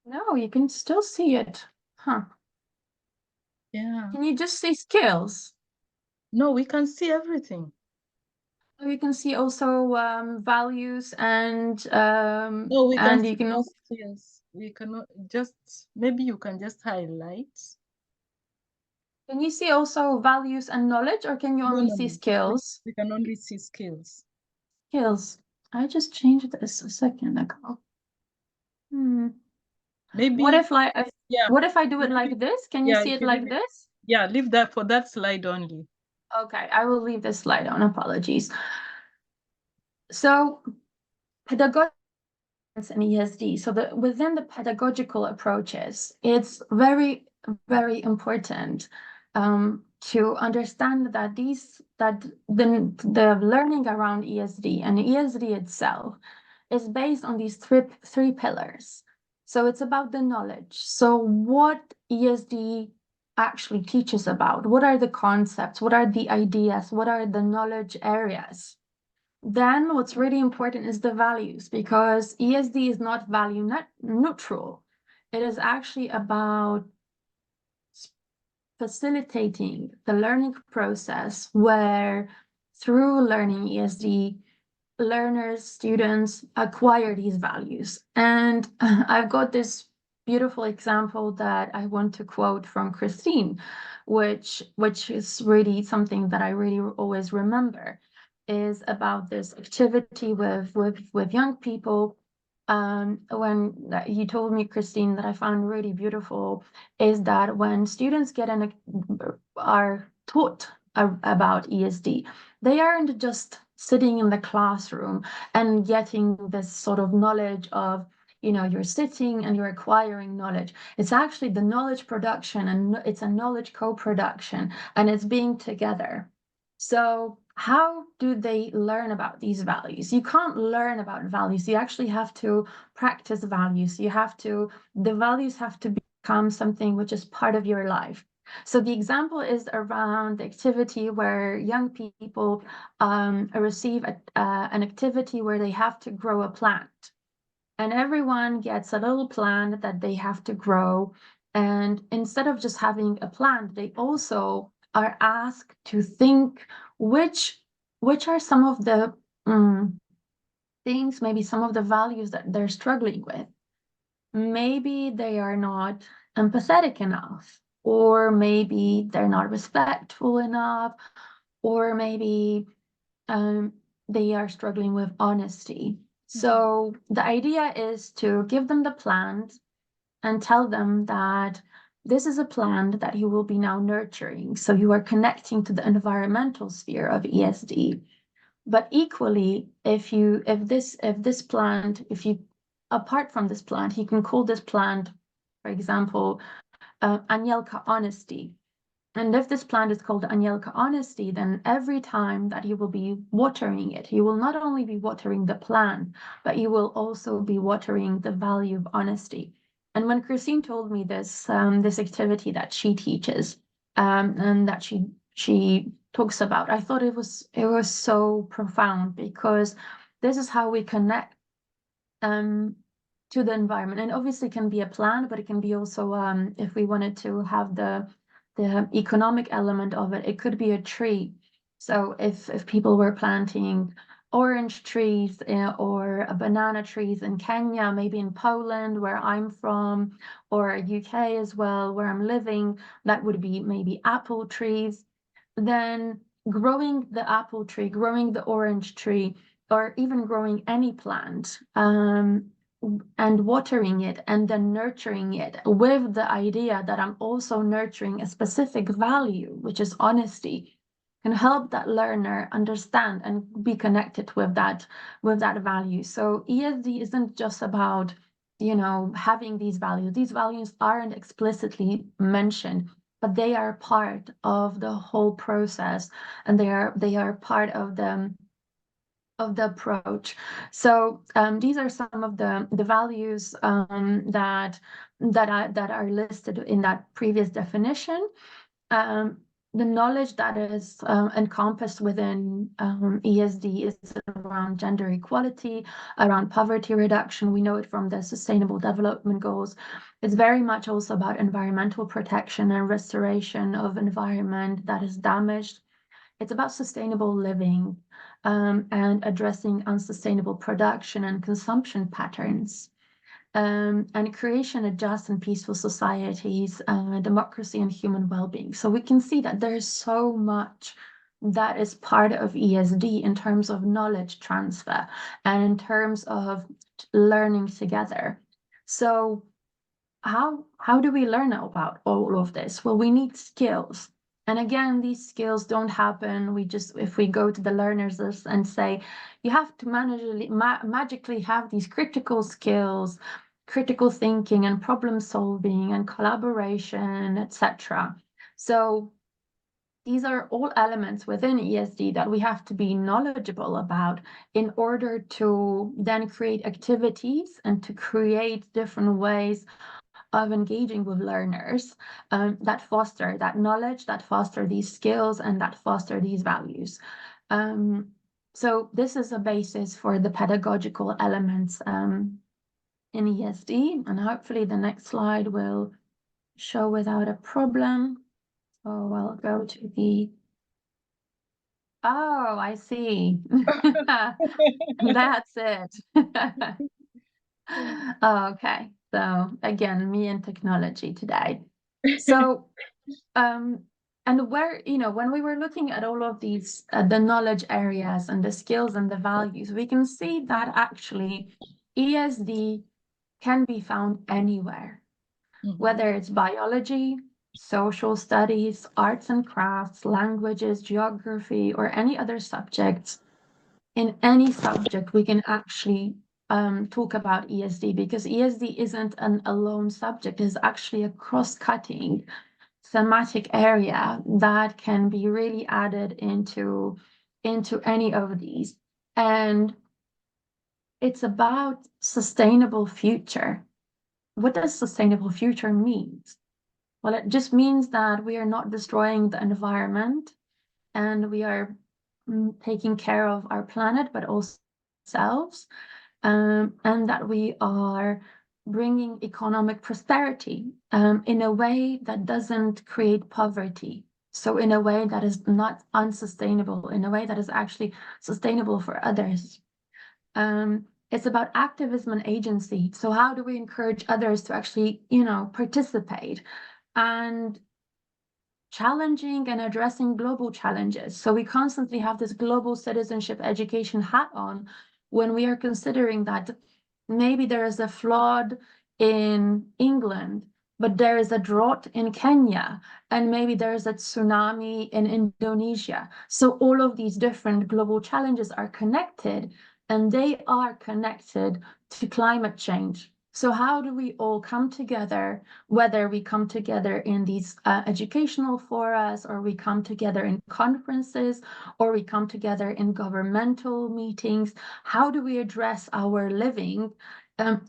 S3: No, you can still see it. Huh.
S1: Yeah.
S3: Can you just see skills?
S1: No, we can see everything.
S3: We can see also values and
S1: No, we can
S3: and
S1: see
S3: you can
S1: no skills. We cannot just, maybe you can just highlight.
S3: Can you see also values and knowledge, or can you only see
S1: No.
S3: skills?
S1: We can only see skills.
S3: Skills. I just changed this a second ago.
S1: Maybe.
S3: What if
S1: Yeah.
S3: What if I do it like this? Can you
S1: Yeah,
S3: see
S1: if
S3: it
S1: you
S3: like
S1: leave it,
S3: this?
S1: yeah, leave that for that slide only.
S3: Okay, I will leave this slide on. Apologies. So, pedagogy and ESD. So within the pedagogical approaches, it's very, very important to understand that the learning around ESD and ESD itself is based on these three pillars. So it's about the knowledge. So what ESD actually teaches about? What are the concepts? What are the ideas? What are the knowledge areas? Then what's really important is the values, because ESD is not value neutral. It is actually about facilitating the learning process where through learning ESD, learners, students acquire these values. And I've got this beautiful example that I want to quote from Christine, which is really something that I really always remember, is about this activity with young people. When you told me, Christine, that I found really beautiful is that when students are taught about ESD, they aren't just sitting in the classroom and getting this sort of knowledge of, you're sitting and you're acquiring knowledge. It's actually the knowledge production, and it's a knowledge co-production, and it's being together. So how do they learn about these values? You can't learn about values. You actually have to practice values. The values have to become something which is part of your life. So the example is around the activity where young people receive an activity where they have to grow a plant. And everyone gets a little plant that they have to grow. And instead of just having a plant, they also are asked to think which are some of the things, maybe some of the values that they're struggling with. Maybe they are not empathetic enough, or maybe they're not respectful enough, or maybe they are struggling with honesty. So the idea is to give them the plant and tell them that this is a plant that you will be now nurturing. So you are connecting to the environmental sphere of ESD. But equally, if apart from this plant, you can call this plant, for example, Anielka honesty. And if this plant is called Anielka honesty, then every time that you will be watering it, you will not only be watering the plant, but you will also be watering the value of honesty. And when Christine told me this activity that she teaches and that she talks about, I thought it was so profound, because this is how we connect to the environment. And obviously it can be a plant, but it can be also if we wanted to have the economic element of it, it could be a tree. So if people were planting orange trees or banana trees in Kenya, maybe in Poland, where I'm from, or UK as well, where I'm living, that would be maybe apple trees. Then growing the apple tree, growing the orange tree, or even growing any plant, and watering it and then nurturing it with the idea that I'm also nurturing a specific value, which is honesty, can help that learner understand and be connected with that value. So ESD isn't just about, having these values. These values aren't explicitly mentioned, but they are part of the whole process, and they are part of the approach. So these are some of the values that are listed in that previous definition. the knowledge that is encompassed within ESD is around gender equality, around poverty reduction. We know it from the Sustainable Development Goals. It's very much also about environmental protection and restoration of environment that is damaged. It's about sustainable living and addressing unsustainable production and consumption patterns. And creation of just and peaceful societies, democracy and human well-being. So we can see that there's so much that is part of ESD in terms of knowledge transfer and in terms of learning together. So how do we learn about all of this? Well, we need skills. And again, these skills don't happen. If we go to the learners list and say, you have to magically have these critical skills, critical thinking and problem solving and collaboration, etc. So these are all elements within ESD that we have to be knowledgeable about in order to then create activities and to create different ways of engaging with learners that foster that knowledge, that foster these skills, and that foster these values. So this is a basis for the pedagogical elements in ESD, and hopefully the next slide will show without a problem. So I'll go to the, oh, I see. That's it. Okay, so again, me and technology today. So, and where, when we were looking at all of these, the knowledge areas and the skills and the values, we can see that actually ESD can be found anywhere, whether it's biology, social studies, arts and crafts, languages, geography, or any other subjects. In any subject, we can actually talk about ESD, because ESD isn't an alone subject. It's actually a cross-cutting thematic area that can be really added into any of these. And it's about sustainable future. What does sustainable future mean? Well, it just means that we are not destroying the environment and we are taking care of our planet, but also ourselves, and that we are bringing economic prosperity in a way that doesn't create poverty. So in a way that is not unsustainable, in a way that is actually sustainable for others. It's about activism and agency. So how do we encourage others to actually, participate and challenging and addressing global challenges? So we constantly have this global citizenship education hat on when we are considering that maybe there is a flood in England, but there is a drought in Kenya, and maybe there is a tsunami in Indonesia. So all of these different global challenges are connected, and they are connected to climate change. So how do we all come together, whether we come together in these educational forums, or we come together in conferences, or we come together in governmental meetings? How do we address our living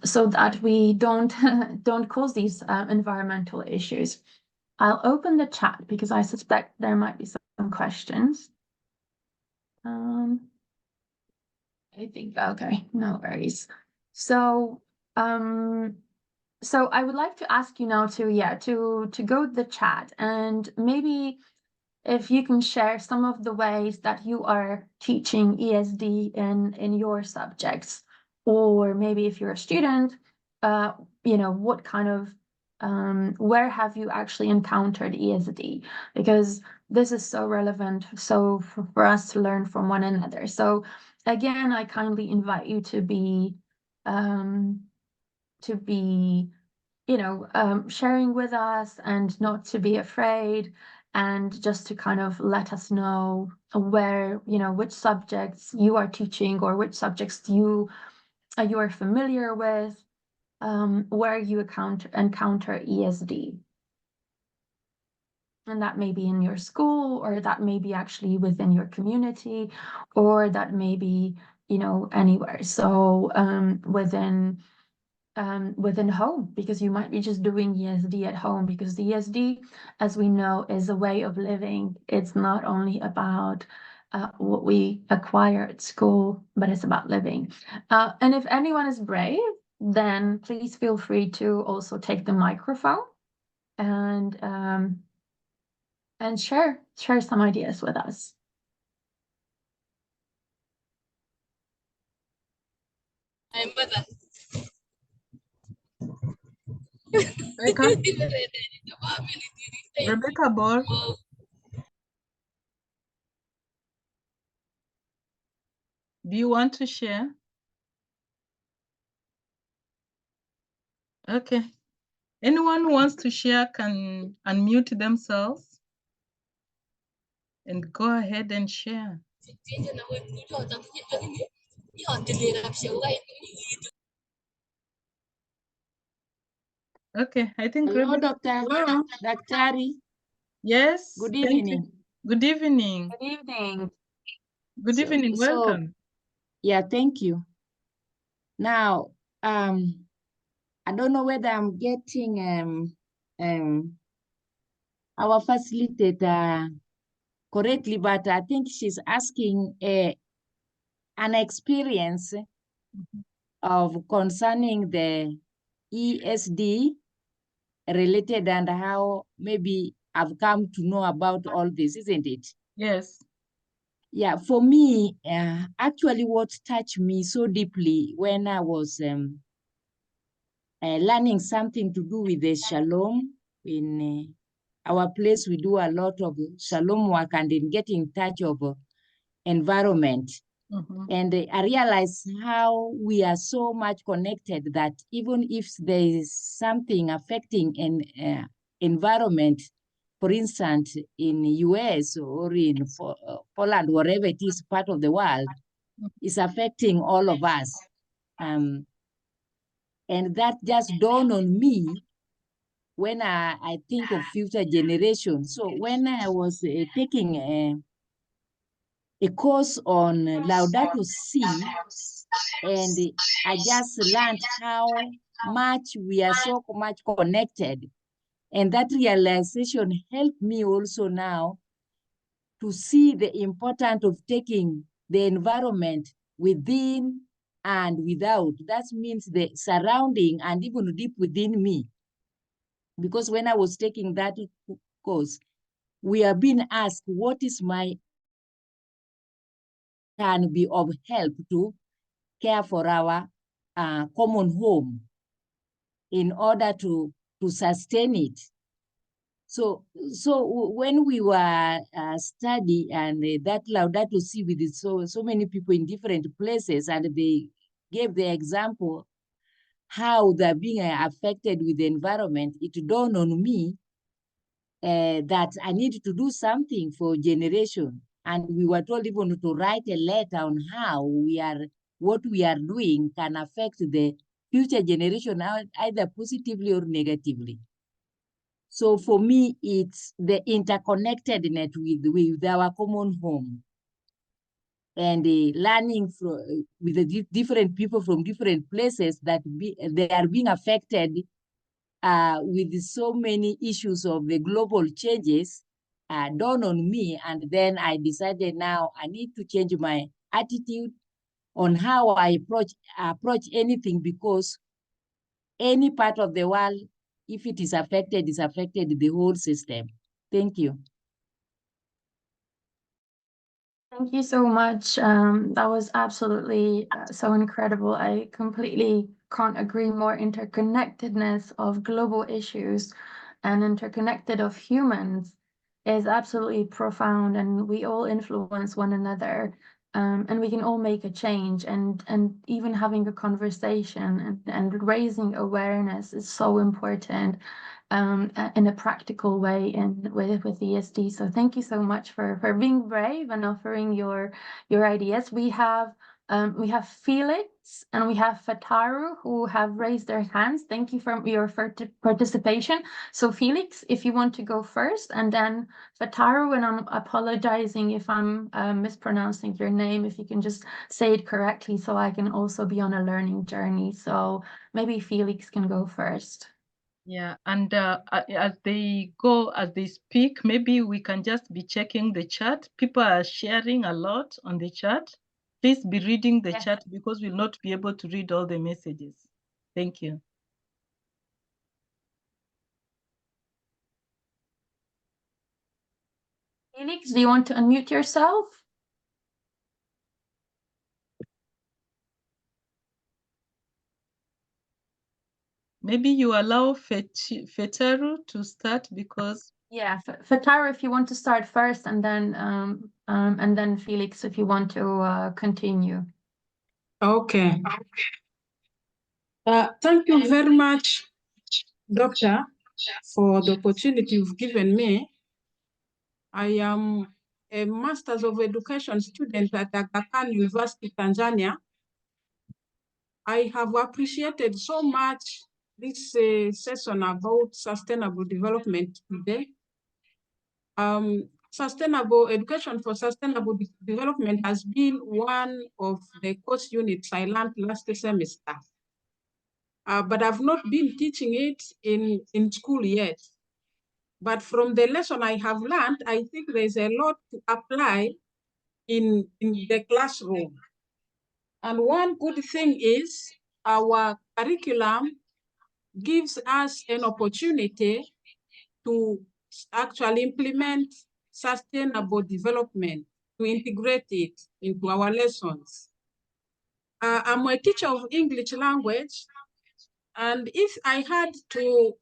S3: so that we don't cause these environmental issues? I'll open the chat because I suspect there might be some questions. I think, okay, no worries. So I would like to ask you now to go to the chat, and maybe if you can share some of the ways that you are teaching ESD in your subjects, or maybe if you're a student, what kind of where have you actually encountered ESD? Because this is so relevant, so for us to learn from one another. So again, I kindly invite you to be sharing with us, and not to be afraid, and just to kind of let us know where, which subjects you are teaching, or which subjects you are familiar with, where you encounter ESD. And that may be in your school, or that may be actually within your community, or that may be, anywhere. So within within home, because you might be just doing ESD at home, because the ESD, as we know, is a way of living. It's not only about what we acquire at school, but it's about living. And if anyone is brave, then please feel free to also take the microphone and share some ideas with us.
S1: Rebecca Bor. Do you want to share? Okay. Anyone who wants to share can unmute themselves and go ahead and share. Okay, I think
S7: Hello,
S1: Rebecca.
S7: Daktari.
S1: Yes.
S7: Good
S1: thank
S7: evening.
S1: you. Good evening.
S3: Good evening.
S1: Good evening. Welcome.
S7: Yeah, thank you. Now, I don't know whether I'm getting our facilitator correctly, but I think she's asking an experience of concerning the ESD related and how maybe I've come to know about all this, isn't it?
S1: Yes.
S7: Yeah, for me, actually what touched me so deeply when I was learning something to do with the shalom. In our place, we do a lot of shalom work and in getting in touch of environment.
S1: Mm-hmm.
S7: And I realized how we are so much connected that even if there is something affecting an environment, for instance, in US or in Poland, wherever it is part of the world, is affecting all of us. And that just dawned on me when I think of future generations. So when I was taking a course on Laudato Si, and I just learned how much we are so much connected. And that realization helped me also now to see the importance of taking the environment within and without. That means the surrounding and even deep within me. Because when I was taking that course, we are being asked, what is my can be of help to care for our common home in order to sustain it. So when we were study and that Laudato Si with so many people in different places, and they gave the example how they're being affected with the environment, it dawned on me that I need to do something for generation. And we were told even to write a letter on how what we are doing can affect the future generation, either positively or negatively. So for me, it's the interconnectedness with our common home, and learning with the different people from different places that they are being affected with so many issues of the global changes dawned on me. And then I decided now I need to change my attitude on how I approach anything, because any part of the world, if it is affected the whole system. Thank you.
S3: Thank you so much. That was absolutely so incredible. I completely can't agree more. Interconnectedness of global issues and interconnected of humans is absolutely profound, and we all influence one another. And we can all make a change, and even having a conversation and raising awareness is so important in a practical way with ESD. So thank you so much for being brave and offering your ideas. We have Felix Felix, and we have Fataru who have raised their hands. Thank you for your participation. So Felix, if you want to go first, and then Fataru, and I'm apologizing if I'm mispronouncing your name, if you can just say it correctly so I can also be on a learning journey. So maybe Felix can go first.
S1: Yeah, and as they go, as they speak, maybe we can just be checking the chat. People are sharing a lot on the chat. Please be reading the chat because we'll not be able to read all the messages. Thank you.
S3: Felix, do you want to unmute yourself?
S1: Maybe you allow Fetaru to start because...
S3: Yeah, Fataru, if you want to start first, and then Felix, if you want to continue.
S8: Okay. Thank you very much, Doctor, for the opportunity you've given me. I am a Master's of Education student at Aga Khan University, Tanzania. I have appreciated so much this session about sustainable development today. Sustainable education for sustainable development has been one of the course units I learned last semester. But I've not been teaching it in school yet. But from the lesson I have learned, I think there's a lot to apply in the classroom. And one good thing is our curriculum gives us an opportunity to actually implement sustainable development, to integrate it into our lessons. I'm a teacher of English language, and if I had to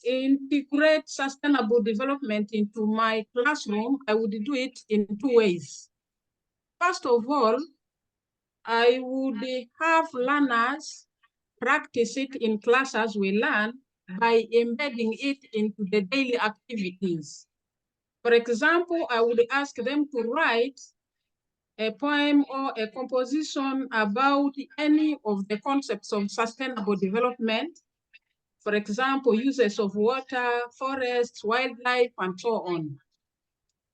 S8: integrate sustainable development into my classroom, I would do it in two ways. First of all, I would have learners practice it in class as we learn by embedding it into the daily activities. For example, I would ask them to write a poem or a composition about any of the concepts of sustainable development. For example, uses of water, forests, wildlife, and so on.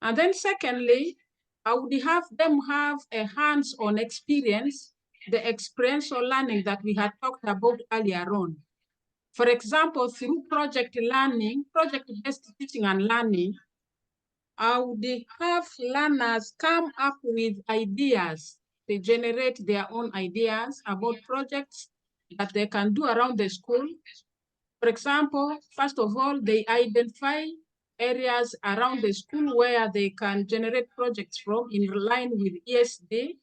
S8: And then secondly, I would have them have a hands-on experience, the experiential learning that we had talked about earlier on. For example, through project learning, project-based teaching and learning, I would have learners come up with ideas. They generate their own ideas about projects that they can do around the school. For example, first of all, they identify areas around the school where they can generate projects from in line with ESD.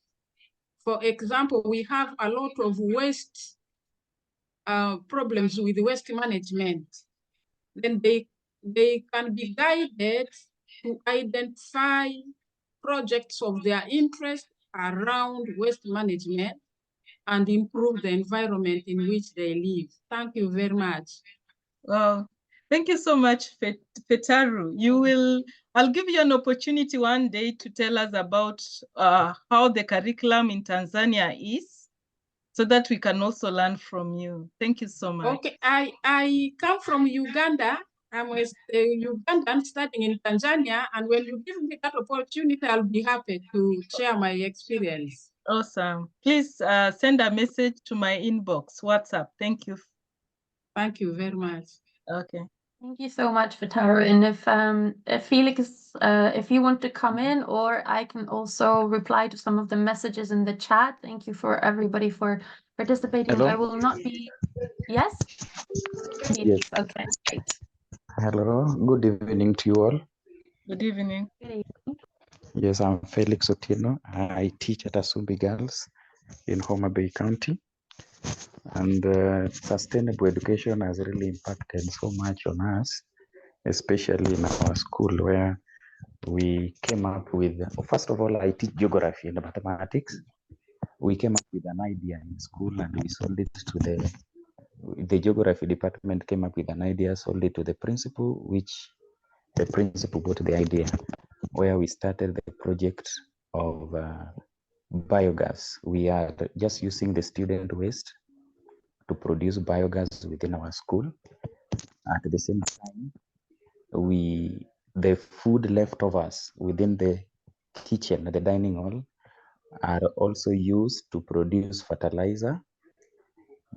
S8: For example, we have a lot of waste problems with waste management. Then they can be guided to identify projects of their interest around waste management and improve the environment in which they live. Thank you very much.
S1: Well, thank you so much, Fetaru. I'll give you an opportunity one day to tell us about how the curriculum in Tanzania is, so that we can also learn from you. Thank you so much.
S8: Okay, I come from Uganda. I'm a Ugandan studying in Tanzania, and when you give me that opportunity, I'll be happy to share my experience.
S1: Awesome. Please send a message to my inbox, WhatsApp. Thank you.
S8: Thank you very much.
S1: Okay.
S3: Thank you so much, Fataru. And if Felix, if you want to come in, or I can also reply to some of the messages in the chat. Thank you for everybody for participating.
S9: Hello?
S3: I will not be. Yes.
S9: Yes.
S3: Okay. Great.
S9: Hello. Good evening to you all.
S1: Good evening.
S3: Good evening.
S9: Yes, I'm Felix Otieno. I teach at Asumbi Girls in Homa Bay County. And sustainable education has really impacted so much on us, especially in our school where we came up with, first of all, I teach geography and mathematics. We came up with an idea in school and we sold it to the geography department came up with an idea, sold it to the principal, which the principal got the idea, where we started the project of biogas. We are just using the student waste to produce biogas within our school. At the same time, the food leftovers within the kitchen, the dining hall, are also used to produce fertilizer.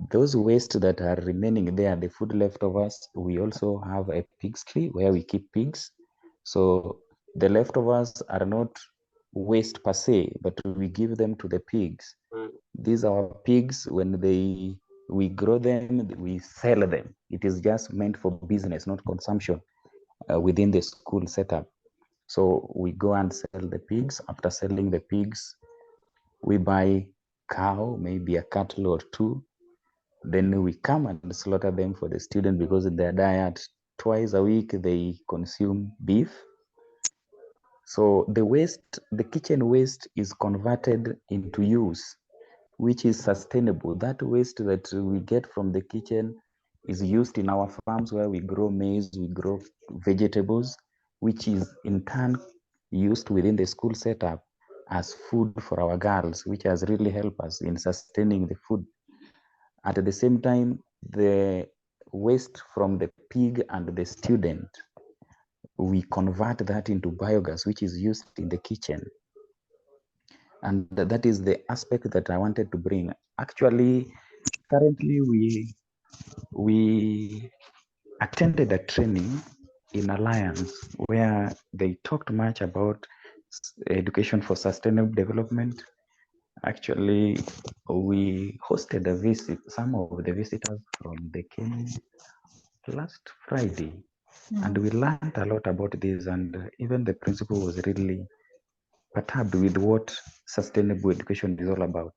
S9: Those waste that are remaining there, the food leftovers, we also have a piggery where we keep pigs. So the leftovers are not waste per se, but we give them to the pigs. These are pigs. When we grow them, we sell them. It is just meant for business, not consumption within the school setup. So we go and sell the pigs. After selling the pigs, we buy cow, maybe a cattle or two. Then we come and slaughter them for the student, because in their diet, twice a week, they consume beef. So the waste, the kitchen waste, is converted into use, which is sustainable. That waste that we get from the kitchen is used in our farms where we grow maize, we grow vegetables, which is in turn used within the school setup as food for our girls, which has really helped us in sustaining the food. At the same time, the waste from the pig and the student, we convert that into biogas, which is used in the kitchen. And that is the aspect that I wanted to bring. Actually, currently we attended a training in Alliance where they talked much about education for sustainable development. Actually, we hosted a visit, some of the visitors from the Kenya last Friday, and we learned a lot about this, and even the principal was really perturbed with what sustainable education is all about.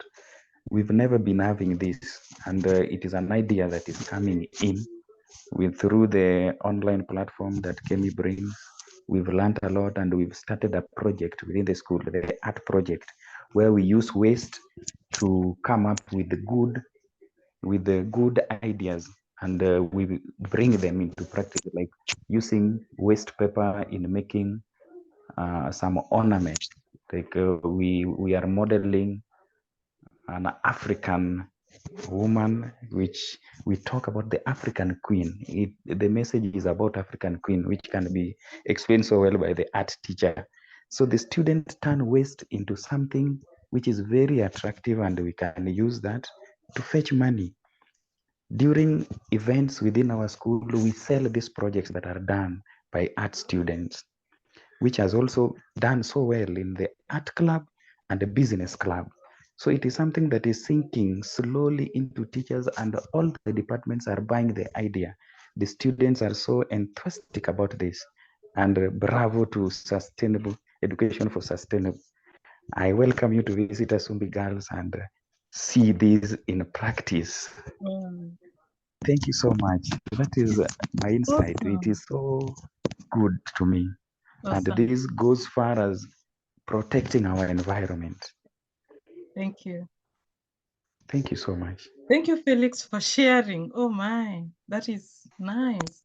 S9: We've never been having this, and it is an idea that is coming in through the online platform that Kemi brings. We've learned a lot, and we've started a project within the school, the art project, where we use waste to come up with the good ideas, and we bring them into practice, like using waste paper in making some ornaments. Like we are modeling an African woman, which we talk about the African queen. The message is about African queen, which can be explained so well by the art teacher. So the students turn waste into something which is very attractive, and we can use that to fetch money. During events within our school, we sell these projects that are done by art students, which has also done so well in the art club and the business club. So it is something that is sinking slowly into teachers, and all the departments are buying the idea. The students are so enthusiastic about this, and bravo to sustainable education for sustainable. I welcome you to visit Asumbi Girls and see this in practice. Thank you so much. That is my insight.
S1: Awesome.
S9: It is so good to me.
S1: Awesome.
S9: And this goes far as protecting our environment.
S1: Thank you.
S9: Thank you so much.
S1: Thank you, Felix, for sharing. Oh my, that is nice.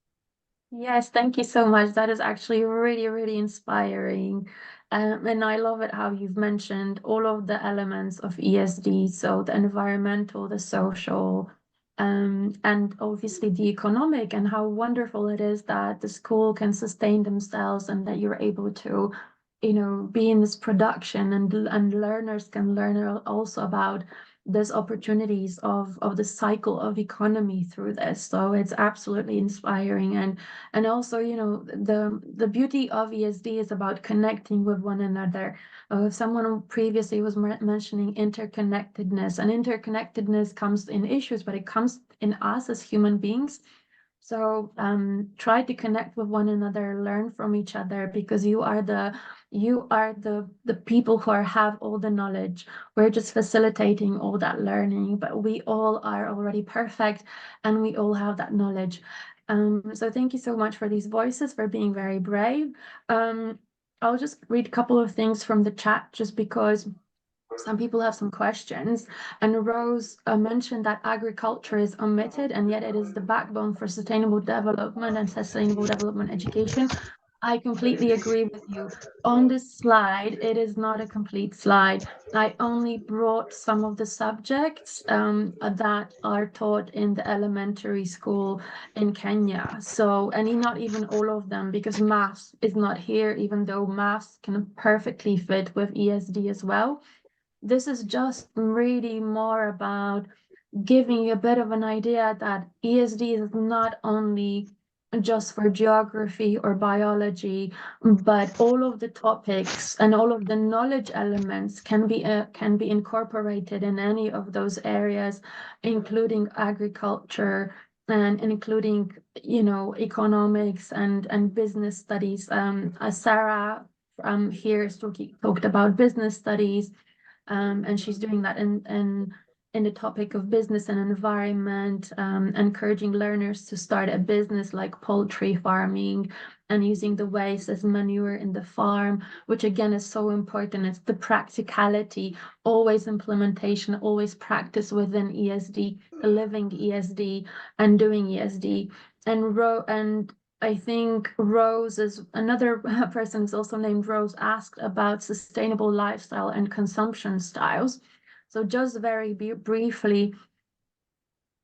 S3: Yes, thank you so much. That is actually really, really inspiring. And I love it how you've mentioned all of the elements of ESD, so the environmental, the social, and obviously the economic, and how wonderful it is that the school can sustain themselves and that you're able to, be in this production, and learners can learn also about there's opportunities of the cycle of economy through this. So it's absolutely inspiring. And also, the beauty of ESD is about connecting with one another. Someone previously was mentioning interconnectedness, and interconnectedness comes in issues, but it comes in us as human beings. So try to connect with one another, learn from each other, because you are the people who have all the knowledge. We're just facilitating all that learning, but we all are already perfect, and we all have that knowledge. So thank you so much for these voices, for being very brave. I'll just read a couple of things from the chat, just because some people have some questions. And Rose mentioned that agriculture is omitted, and yet it is the backbone for sustainable development and sustainable development education. I completely agree with you. On this slide, it is not a complete slide. I only brought some of the subjects that are taught in the elementary school in Kenya. So, and not even all of them, because maths is not here, even though maths can perfectly fit with ESD as well. This is just really more about giving you a bit of an idea that ESD is not only just for geography or biology, but all of the topics and all of the knowledge elements can be incorporated in any of those areas, including agriculture and including, you know, economics and business studies. Sarah here talked about business studies. And she's doing that in the topic of business and environment, encouraging learners to start a business like poultry farming and using the waste as manure in the farm, which again is so important. It's the practicality, always implementation, always practice within ESD, living ESD and doing ESD. And I think Rose is another person who's also named Rose, asked about sustainable lifestyle and consumption styles. So just very briefly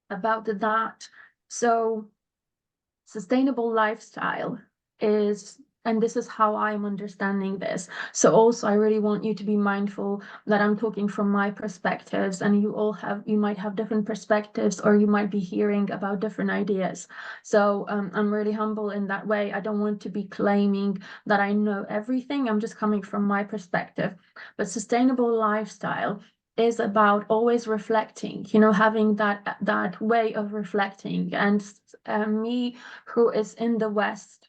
S3: about that. So sustainable lifestyle is, and this is how I'm understanding this. So also I really want you to be mindful that I'm talking from my perspectives, and you might have different perspectives, or you might be hearing about different ideas. So I'm really humble in that way. I don't want to be claiming that I know everything. I'm just coming from my perspective. But sustainable lifestyle is about always reflecting, you know, having that way of reflecting. And me, who is in the West,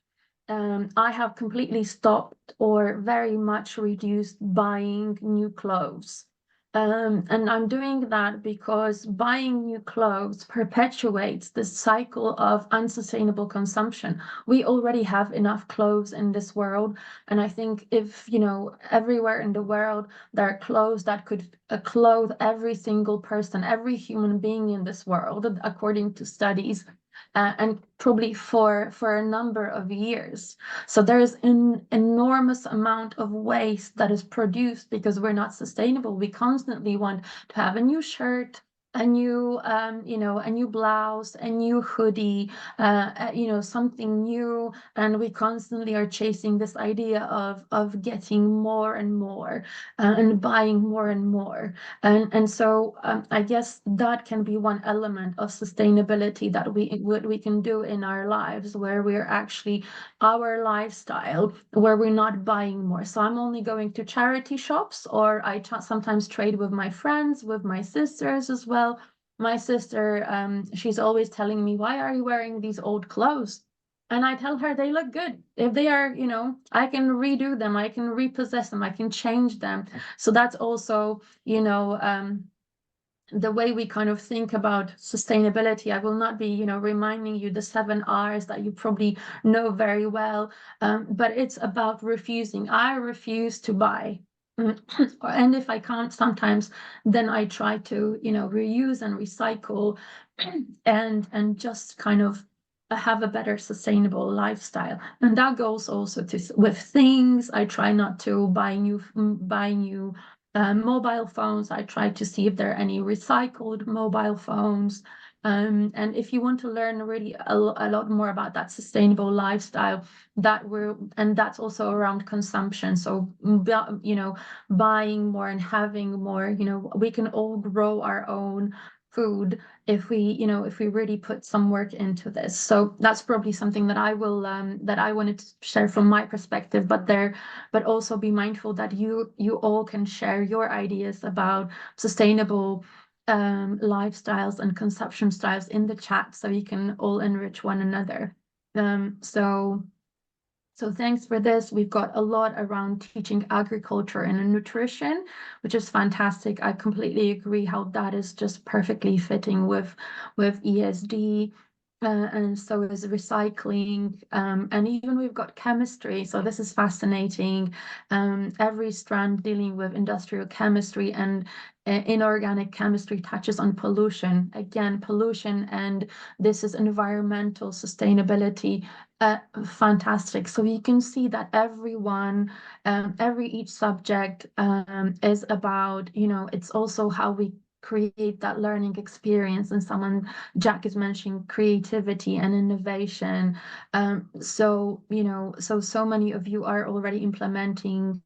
S3: I have completely stopped or very much reduced buying new clothes. And I'm doing that because buying new clothes perpetuates the cycle of unsustainable consumption. We already have enough clothes in this world. And I think if, you know, everywhere in the world, there are clothes that could clothe every single person, every human being in this world, according to studies, and probably for a number of years. So there's an enormous amount of waste that is produced because we're not sustainable. We constantly want to have a new shirt, a new, you know, a new blouse, a new hoodie, you know, something new, and we constantly are chasing this idea of getting more and more and buying more and more. And so I guess that can be one element of sustainability that we can do in our lives, where we're actually our lifestyle, where we're not buying more. So I'm only going to charity shops, or I sometimes trade with my friends, with my sisters as well. My sister, she's always telling me, why are you wearing these old clothes? And I tell her they look good. If they are, you know, I can redo them, I can repossess them, I can change them. So that's also, you know, the way we kind of think about sustainability. I will not be, you know, reminding you the 7 R's that you probably know very well, but it's about refusing. I refuse to buy. And if I can't sometimes, then I try to, you know, reuse and recycle and just kind of have a better sustainable lifestyle. And that goes also to with things. I try not to buy new mobile phones. I try to see if there are any recycled mobile phones. And if you want to learn really a lot more about that sustainable lifestyle, that's also around consumption. So, you know, buying more and having more, you know, we can all grow our own food if we, you know, if we really put some work into this. So that's probably something that I will that I wanted to share from my perspective, but also be mindful that you all can share your ideas about sustainable lifestyles and consumption styles in the chat, so you can all enrich one another. So thanks for this. We've got a lot around teaching agriculture and nutrition, which is fantastic. I completely agree how that is just perfectly fitting with ESD. and so is recycling, and even we've got chemistry. So this is fascinating. Every strand dealing with industrial chemistry and inorganic chemistry touches on pollution. Again, pollution, and this is environmental sustainability. Fantastic. So you can see that each subject is about, it's also how we create that learning experience. And Jack is mentioning creativity and innovation. So many of you are already implementing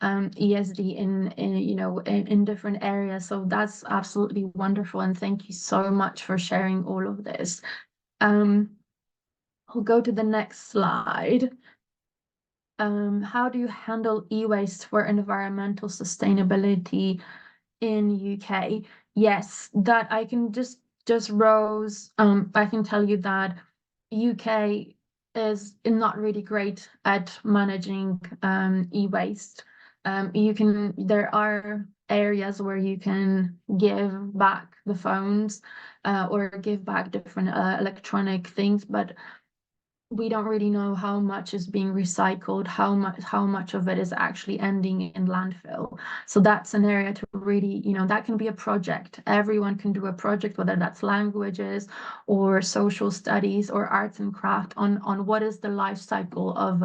S3: ESD in different areas. So that's absolutely wonderful. And thank you so much for sharing all of this. I'll go to the next slide. How do you handle e-waste for environmental sustainability in UK? Yes, that I can just Rose, I can tell you that UK is not really great at managing e-waste. There are areas where you can give back the phones or give back different electronic things, but we don't really know how much is being recycled, how much of it is actually ending in landfill. So that's an area to really, that can be a project. Everyone can do a project, whether that's languages or social studies or arts and craft on what is the life cycle of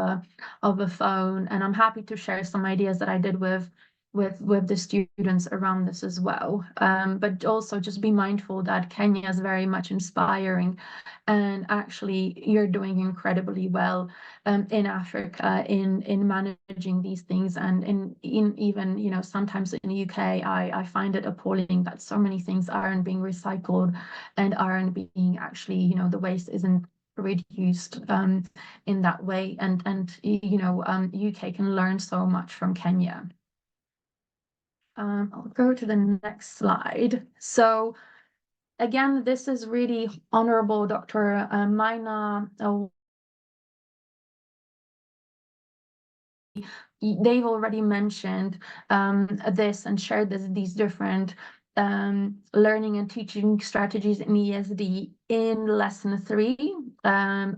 S3: a phone. And I'm happy to share some ideas that I did with the students around this as well. But also just be mindful that Kenya is very much inspiring, and actually you're doing incredibly well in Africa in managing these things. And in even sometimes in the UK, I find it appalling that so many things aren't being recycled and aren't being actually, the waste isn't reduced in that way. And UK can learn so much from Kenya. I'll go to the next slide. So again, this is really honorable Dr. Maina. They've already mentioned this and shared these different learning and teaching strategies in ESD in lesson 3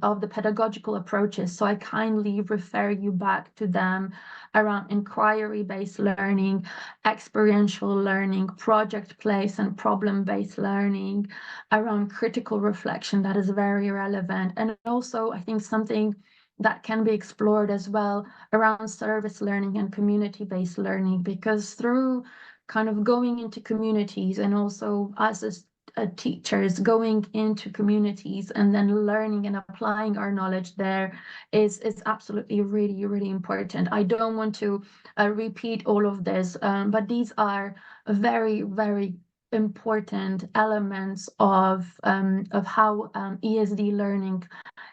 S3: of the pedagogical approaches. So I kindly refer you back to them around inquiry-based learning, experiential learning, project-based and problem-based learning, around critical reflection. That is very relevant. And also, I think something that can be explored as well around service learning and community-based learning, because through kind of going into communities, and also us as teachers going into communities and then learning and applying our knowledge there is absolutely really, really important. I don't want to repeat all of this, but these are very, very important elements of how ESD learning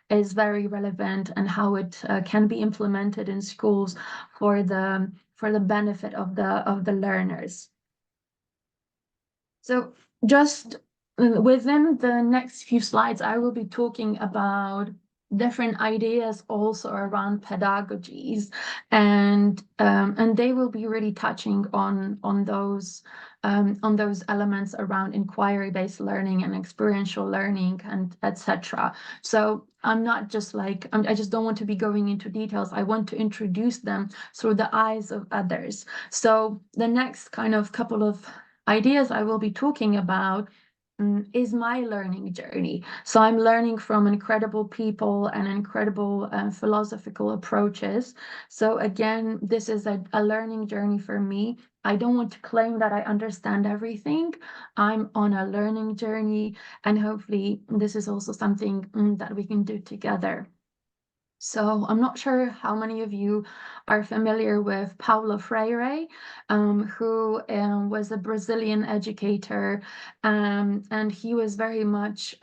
S3: is very relevant, and how it can be implemented in schools for the benefit of the learners. So just within the next few slides, I will be talking about different ideas also around pedagogies, and they will be really touching on those elements around inquiry-based learning and experiential learning and etc. So I'm not just like, I just don't want to be going into details. I want to introduce them through the eyes of others. So the next kind of couple of ideas I will be talking about is my learning journey. So I'm learning from incredible people and incredible philosophical approaches. So again, this is a learning journey for me. I don't want to claim that I understand everything. I'm on a learning journey, and hopefully this is also something that we can do together. So I'm not sure how many of you are familiar with Paulo Freire, who was a Brazilian educator, and he was very much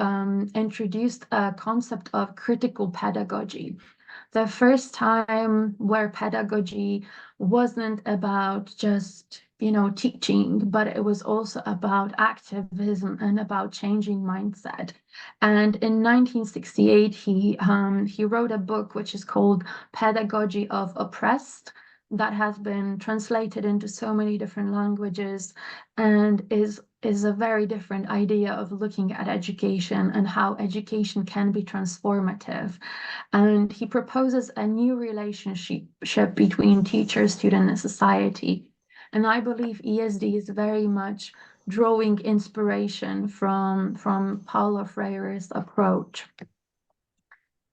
S3: introduced a concept of critical pedagogy. The first time where pedagogy wasn't about just teaching, but it was also about activism and about changing mindset. And in 1968, he wrote a book which is called Pedagogy of Oppressed, that has been translated into so many different languages and is is a very different idea of looking at education and how education can be transformative. And he proposes a new relationship between teacher, student, and society. And I believe ESD is very much drawing inspiration from Paulo Freire's approach.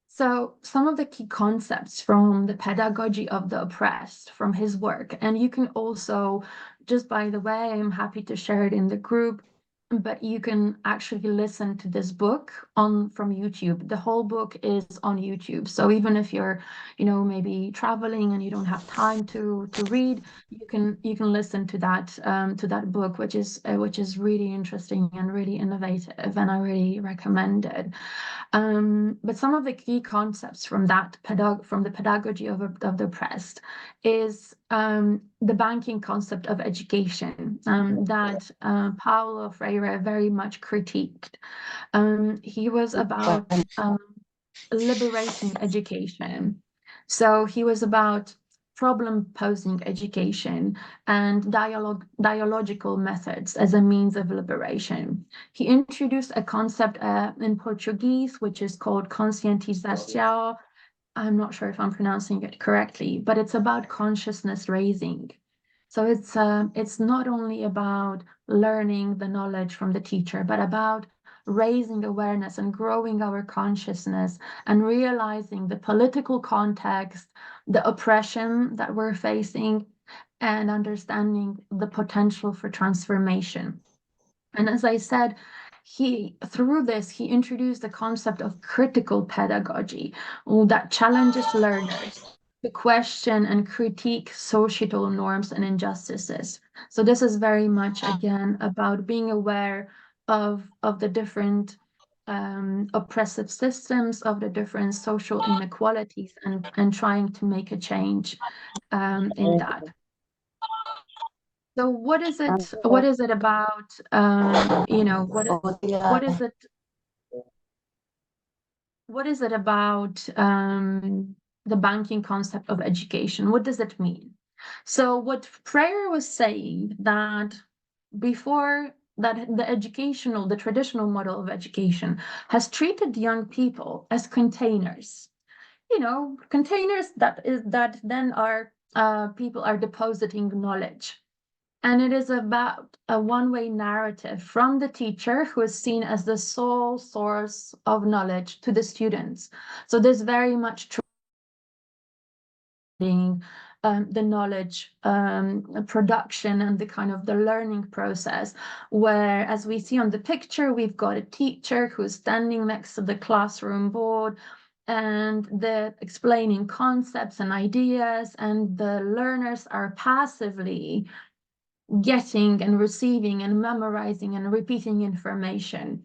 S3: So some of the key concepts from the pedagogy of the oppressed from his work, and you can also, just by the way, I'm happy to share it in the group, but you can actually listen to this book from YouTube. The whole book is on YouTube. So even if you're, maybe traveling and you don't have time to read, you can listen to that book, which is really interesting and really innovative, and I really recommend it. But some of the key concepts from from the pedagogy of the oppressed is the banking concept of education that Paulo Freire very much critiqued. He was about liberating education. So he was about problem-posing education and dialogical methods as a means of liberation. He introduced a concept in Portuguese, which is called conscientização. I'm not sure if I'm pronouncing it correctly, but it's about consciousness raising. So it's not only about learning the knowledge from the teacher, but about raising awareness and growing our consciousness and realizing the political context, the oppression that we're facing, and understanding the potential for transformation. And as I said, through this, he introduced the concept of critical pedagogy that challenges learners to question and critique societal norms and injustices. So this is very much, again, about being aware of the different oppressive systems, of the different social inequalities, and trying to make a change in that. So what is it about, what is it about the banking concept of education? What does it mean? So what Freire was saying, that before that the traditional model of education has treated young people as containers, containers that then are people are depositing knowledge. And it is about a one-way narrative from the teacher, who is seen as the sole source of knowledge, to the students. So there's very much the knowledge production and the kind of the learning process, where, as we see on the picture, we've got a teacher who's standing next to the classroom board, and they're explaining concepts and ideas, and the learners are passively getting and receiving and memorizing and repeating information.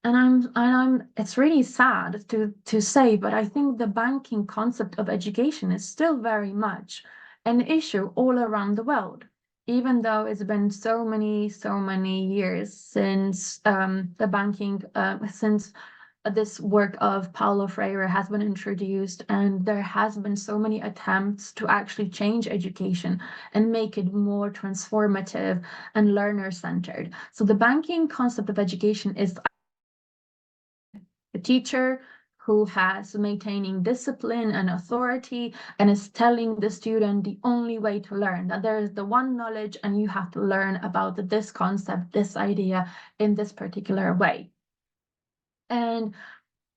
S3: And it's really sad to say, but I think the banking concept of education is still very much an issue all around the world, even though it's been so many years since the banking since this work of Paulo Freire has been introduced, and there has been so many attempts to actually change education and make it more transformative and learner-centered. So the banking concept of education is a teacher who has maintaining discipline and authority and is telling the student the only way to learn, that there is the one knowledge and you have to learn about this concept, this idea in this particular way. And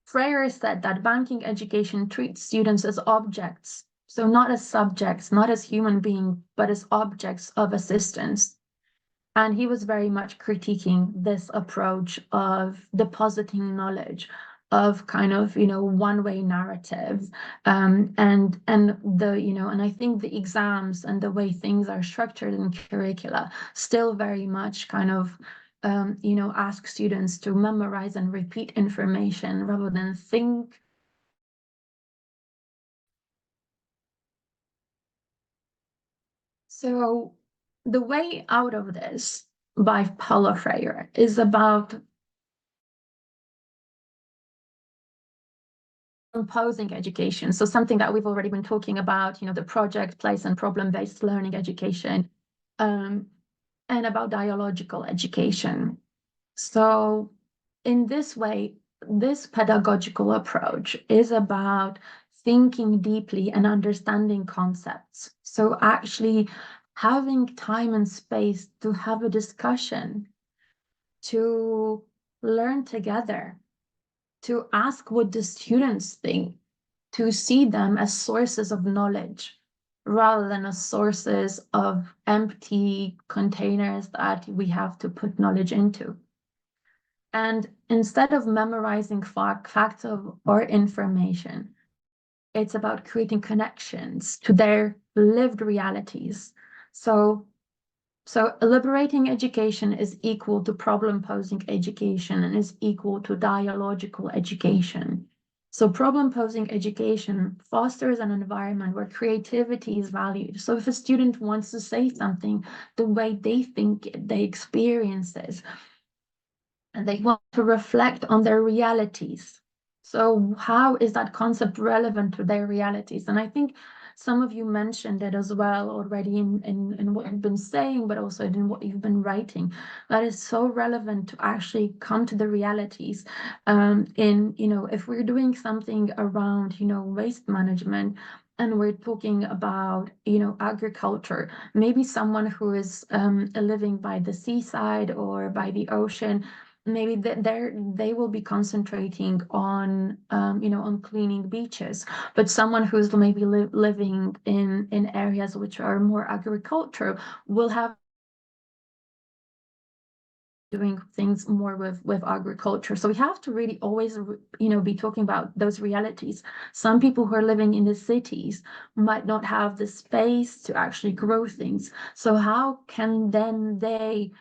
S3: Freire said that banking education treats students as objects, so not as subjects, not as human beings, but as objects of assistance. And he was very much critiquing this approach of depositing knowledge, of kind of, one-way narrative, and I think the exams and the way things are structured in curricula still very much kind of ask students to memorize and repeat information rather than think. So the way out of this by Paulo Freire is about imposing education. So something that we've already been talking about, the project, place, and problem-based learning education. and about dialogical education. So in this way, this pedagogical approach is about thinking deeply and understanding concepts. So actually having time and space to have a discussion, to learn together, to ask what the students think, to see them as sources of knowledge rather than as sources of empty containers that we have to put knowledge into. And instead of memorizing facts or information, it's about creating connections to their lived realities. So liberating education is equal to problem-posing education and is equal to dialogical education. So problem-posing education fosters an environment where creativity is valued. So if a student wants to say something, the way they think it, they experience this, and they want to reflect on their realities. So how is that concept relevant to their realities? And I think some of you mentioned it as well already in what you've been saying, but also in what you've been writing. That is so relevant to actually come to the realities. If we're doing something around, waste management, and we're talking about, agriculture, maybe someone who is living by the seaside or by the ocean, maybe they will be concentrating on on cleaning beaches, but someone who's maybe living in areas which are more agricultural will have doing things more with agriculture. So we have to really always be talking about those realities. Some people who are living in the cities might not have the space to actually grow things, so how can then they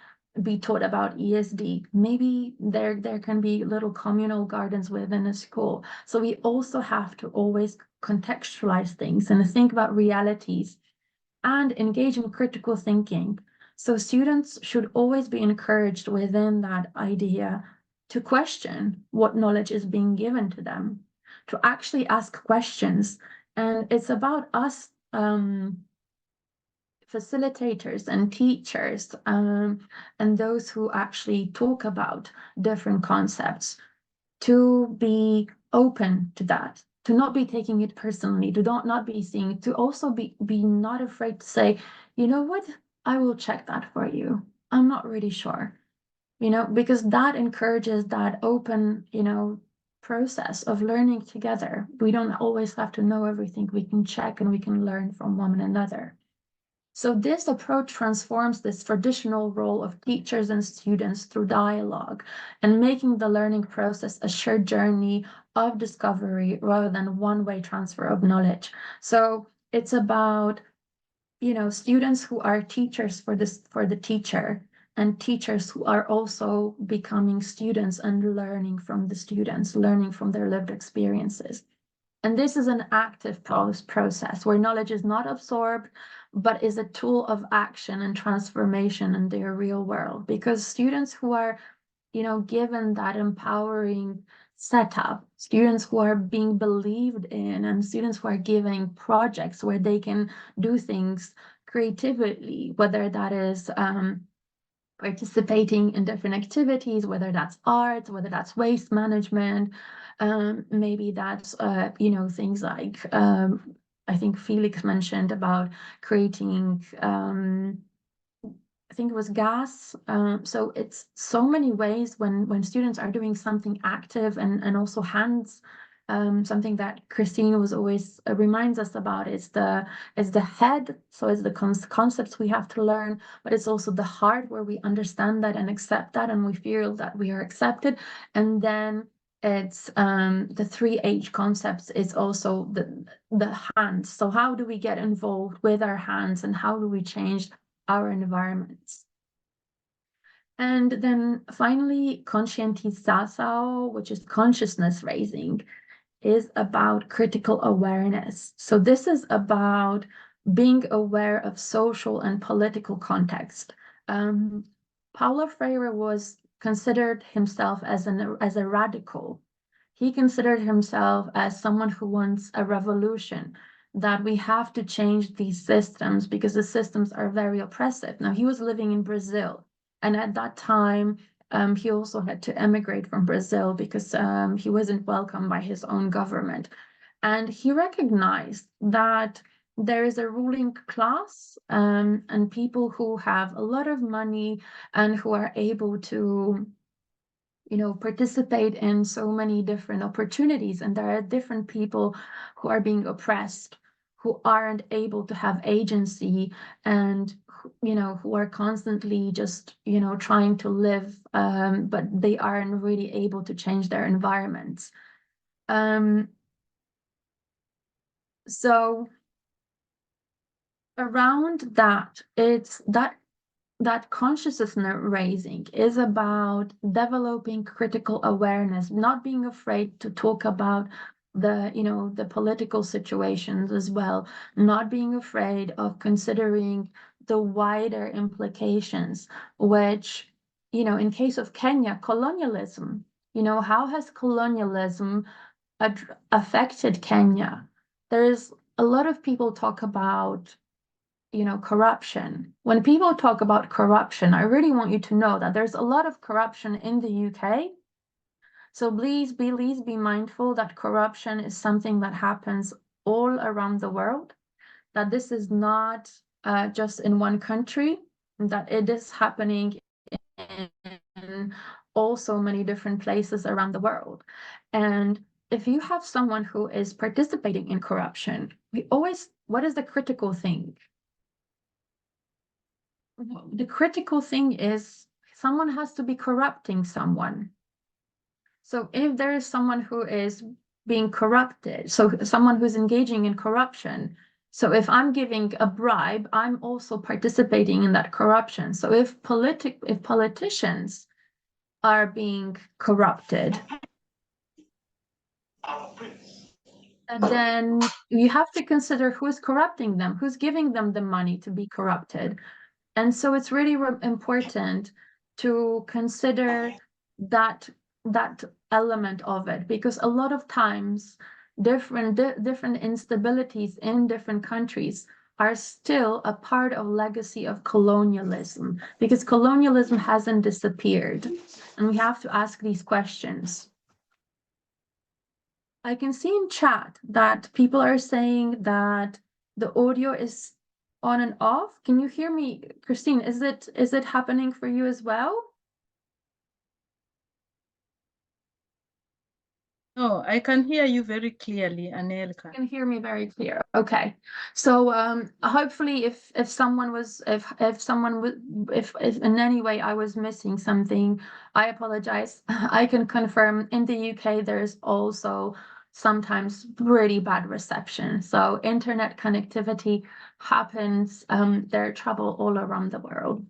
S3: be taught about ESD? Maybe there can be little communal gardens within a school. So we also have to always contextualize things and think about realities and engage in critical thinking. So students should always be encouraged within that idea to question what knowledge is being given to them, to actually ask questions. And it's about us facilitators and teachers and those who actually talk about different concepts to be open to that, to not be taking it personally, to not be seeing, to also be not afraid to say, you know what, I will check that for you. I'm not really sure, because that encourages that open, process of learning together. We don't always have to know everything. We can check and we can learn from one another. So this approach transforms this traditional role of teachers and students through dialogue and making the learning process a shared journey of discovery rather than one-way transfer of knowledge. So it's about, students who are teachers for the teacher, and teachers who are also becoming students and learning from the students, learning from their lived experiences. And this is an active process where knowledge is not absorbed, but is a tool of action and transformation in their real world. Because students who are, given that empowering setup, students who are being believed in, and students who are giving projects where they can do things creatively, whether that is participating in different activities, whether that's art, whether that's waste management, maybe that's things like I think Felix mentioned about creating I think it was gas. So it's so many ways when students are doing something active and also hands. Something that Christine was always reminds us about is the head. So it's the concepts we have to learn, but it's also the heart where we understand that and accept that, and we feel that we are accepted. And then it's the 3H concepts is also the hands. So how do we get involved with our hands, and how do we change our environments? And then finally, conscientization, which is consciousness raising, is about critical awareness. So this is about being aware of social and political context. Paulo Freire was considered himself as a radical. He considered himself as someone who wants a revolution. that we have to change these systems because the systems are very oppressive. Now, he was living in Brazil, and at that time, he also had to emigrate from Brazil because he wasn't welcomed by his own government. And he recognized that there is a ruling class and people who have a lot of money and who are able to, you know, participate in so many different opportunities. And there are different people who are being oppressed, who aren't able to have agency, and, you know, who are constantly just, you know, trying to live, but they aren't really able to change their environments. So around that, it's that consciousness raising is about developing critical awareness, not being afraid to talk about the, you know, the political situations as well, not being afraid of considering the wider implications, which, you know, in case of Kenya, colonialism, you know, how has colonialism affected Kenya? There's a lot of people talk about, you know, corruption. When people talk about corruption, I really want you to know that there's a lot of corruption in the UK. So please be mindful that corruption is something that happens all around the world, that this is not just in one country, that it is happening in also many different places around the world. And if you have someone who is participating in corruption, what is the critical thing? The critical thing is someone has to be corrupting someone. So if there is someone who is being corrupted, so someone who's engaging in corruption, so if I'm giving a bribe, I'm also participating in that corruption. So if politicians are being corrupted, and then you have to consider who's corrupting them, who's giving them the money to be corrupted. And so it's really important to consider that element of it, because a lot of times different instabilities in different countries are still a part of legacy of colonialism, because colonialism hasn't disappeared, and we have to ask these questions. I can see in chat that people are saying that the audio is on and off. Can you hear me, Christine? Is it happening for you as well?
S1: No, I can hear you very clearly, Anielka.
S3: You can hear me very clear. Okay. So hopefully if in any way I was missing something, I apologize. I can confirm in the UK there's also sometimes pretty bad reception. So internet connectivity happens. There are trouble all around the world.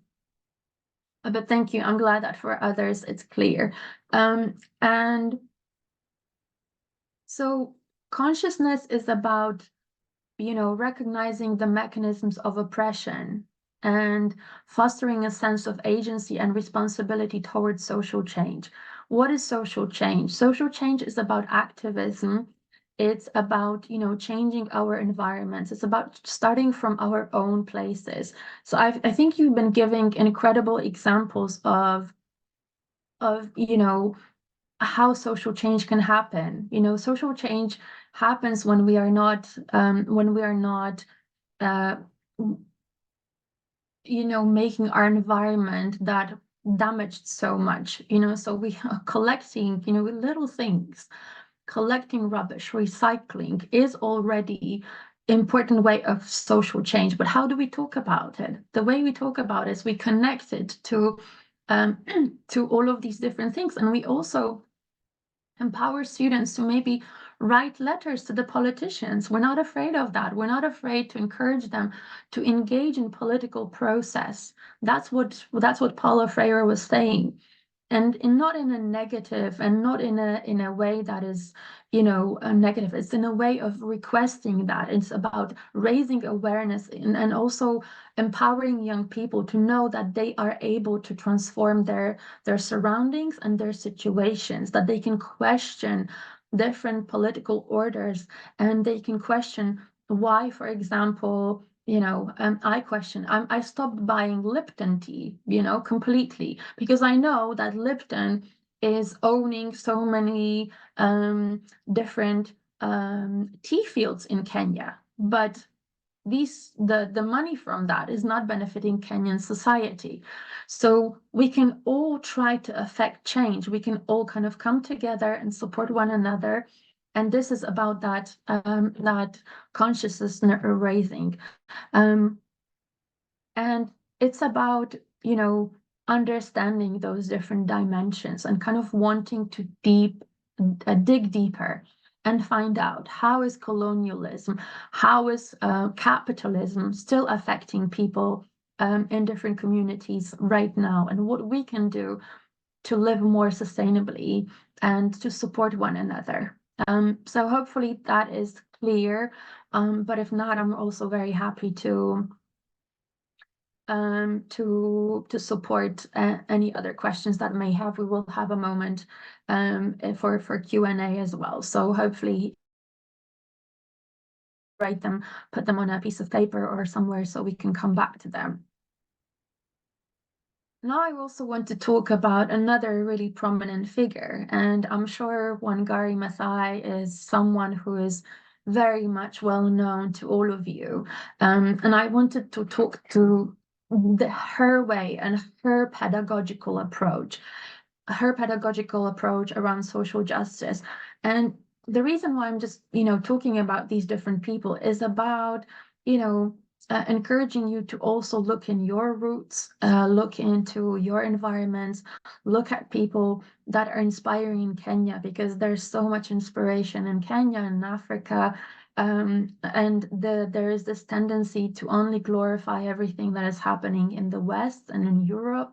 S3: But thank you. I'm glad that for others it's clear. And so consciousness is about, you know, recognizing the mechanisms of oppression and fostering a sense of agency and responsibility towards social change. What is social change? Social change is about activism. It's about, you know, changing our environments. It's about starting from our own places. So I think you've been giving incredible examples of, you know, how social change can happen. You know, social change happens when we are not you know, making our environment that damaged so much, you know. So we are collecting, you know, little things, collecting rubbish, recycling is already important way of social change. But how do we talk about it? The way we talk about it is we connect it to all of these different things, and we also empower students to maybe write letters to the politicians. We're not afraid of that. We're not afraid to encourage them to engage in political process. That's what Paulo Freire was saying. And not in a negative, and not in a way that is, you know, negative. It's in a way of requesting that. It's about raising awareness and also empowering young people to know that they are able to transform their surroundings and their situations, that they can question different political orders, and they can question why, for example, I stopped buying Lipton tea, completely, because I know that Lipton is owning so many different tea fields in Kenya, but the money from that is not benefiting Kenyan society. So we can all try to affect change. We can all kind of come together and support one another. And this is about that consciousness raising. And it's about, understanding those different dimensions and kind of wanting to dig deeper and find out how is colonialism, how is capitalism still affecting people in different communities right now, and what we can do to live more sustainably and to support one another. So hopefully that is clear, but if not, I'm also very happy to support any other questions that may have. We will have a moment for Q&A as well. So hopefully write them, put them on a piece of paper or somewhere so we can come back to them. Now I also want to talk about another really prominent figure, and I'm sure Wangari Maathai is someone who is very much well known to all of you. And I wanted to talk to her way and her pedagogical approach around social justice. And the reason why I'm just, talking about these different people is about, encouraging you to also look in your roots, look into your environments, look at people that are inspiring in Kenya, because there's so much inspiration in Kenya and Africa. And there is this tendency to only glorify everything that is happening in the West and in Europe,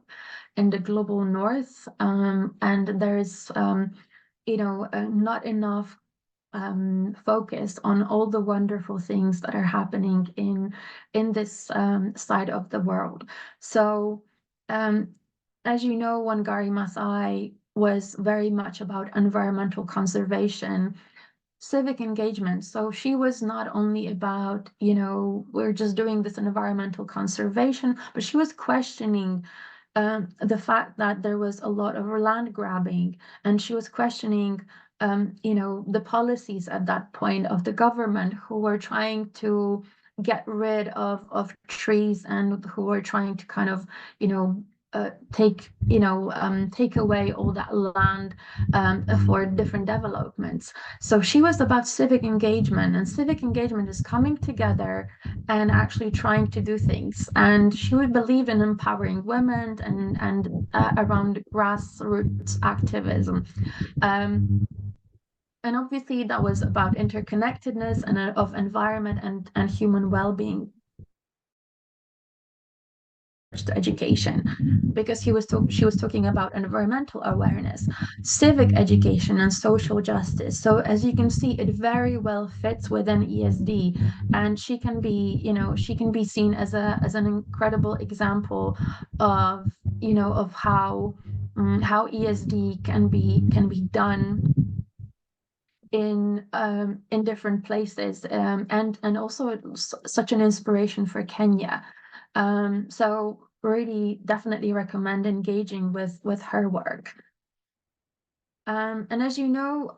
S3: in the global North, and there is, not enough focus on all the wonderful things that are happening in this side of the world. So, as you know, Wangari Maathai was very much about environmental conservation, civic engagement. So she was not only about, we're just doing this environmental conservation, but she was questioning the fact that there was a lot of land grabbing, and she was questioning the policies at that point of the government, who were trying to get rid of trees and who were trying to kind of take away all that land for different developments. So she was about civic engagement, and civic engagement is coming together and actually trying to do things. And she would believe in empowering women and around grassroots activism. And obviously that was about interconnectedness and of environment and human well-being. To education, because she was talking about environmental awareness, civic education, and social justice. So as you can see, it very well fits within ESD, and she can be seen as an incredible example of of how ESD can be done in different places, and also such an inspiration for Kenya. So really definitely recommend engaging with her work. And as you know,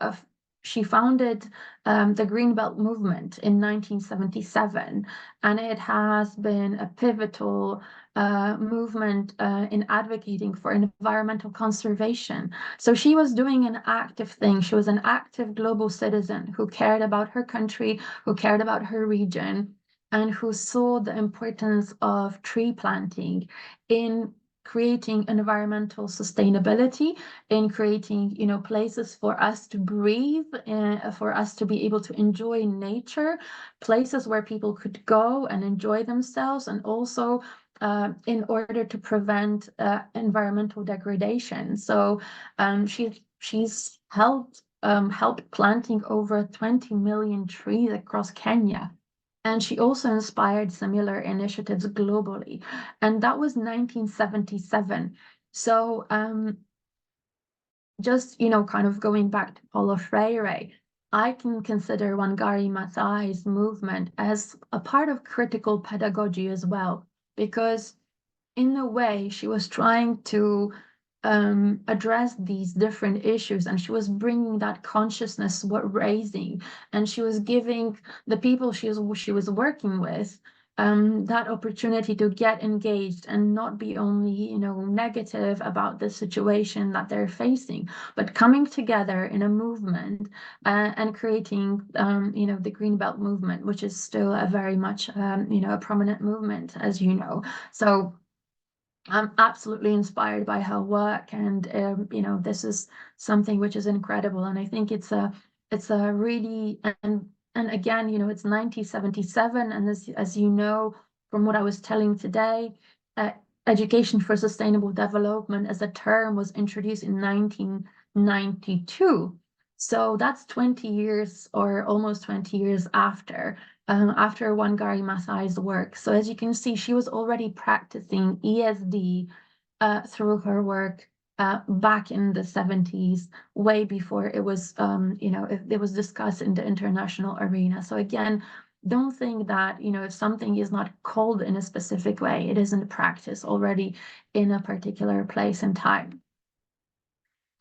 S3: she founded the Greenbelt movement in 1977, and it has been a pivotal movement in advocating for environmental conservation. So she was doing an active thing. She was an active global citizen who cared about her country, who cared about her region, and who saw the importance of tree planting in creating environmental sustainability, in creating places for us to breathe, for us to be able to enjoy nature, places where people could go and enjoy themselves, and also in order to prevent environmental degradation. So she's helped planting over 20 million trees across Kenya. And she also inspired similar initiatives globally. And that was 1977. So just, kind of going back to Paulo Freire, I can consider Wangari Maathai's movement as a part of critical pedagogy as well, because in a way she was trying to address these different issues, and she was bringing that consciousness, what raising, and she was giving the people she was working with that opportunity to get engaged and not be only negative about the situation that they're facing, but coming together in a movement and creating the Green Belt movement, which is still a very much a prominent movement, as you know. So I'm absolutely inspired by her work, and this is something which is incredible. And I think it's a really, and again, it's 1977, and as you know from what I was telling today, education for sustainable development as a term was introduced in 1992. So that's 20 years, or almost 20 years after Wangari Maathai's work. So as you can see, she was already practicing ESD through her work back in the 70s, way before it was, it was discussed in the international arena. So again, don't think that, if something is not called in a specific way, it isn't practiced already in a particular place and time.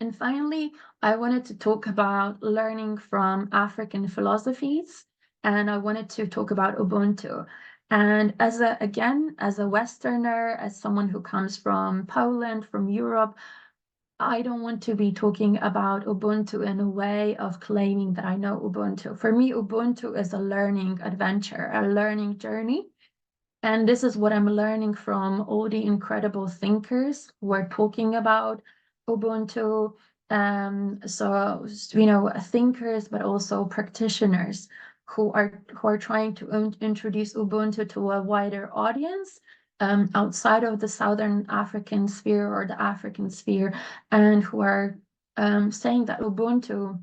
S3: And finally, I wanted to talk about learning from African philosophies, and I wanted to talk about Ubuntu. And as a Westerner, as someone who comes from Poland, from Europe, I don't want to be talking about Ubuntu in a way of claiming that I know Ubuntu. For me, Ubuntu is a learning adventure, a learning journey. And this is what I'm learning from all the incredible thinkers who are talking about Ubuntu. So, thinkers, but also practitioners who are trying to introduce Ubuntu to a wider audience outside of the Southern African sphere or the African sphere, and who are saying that Ubuntu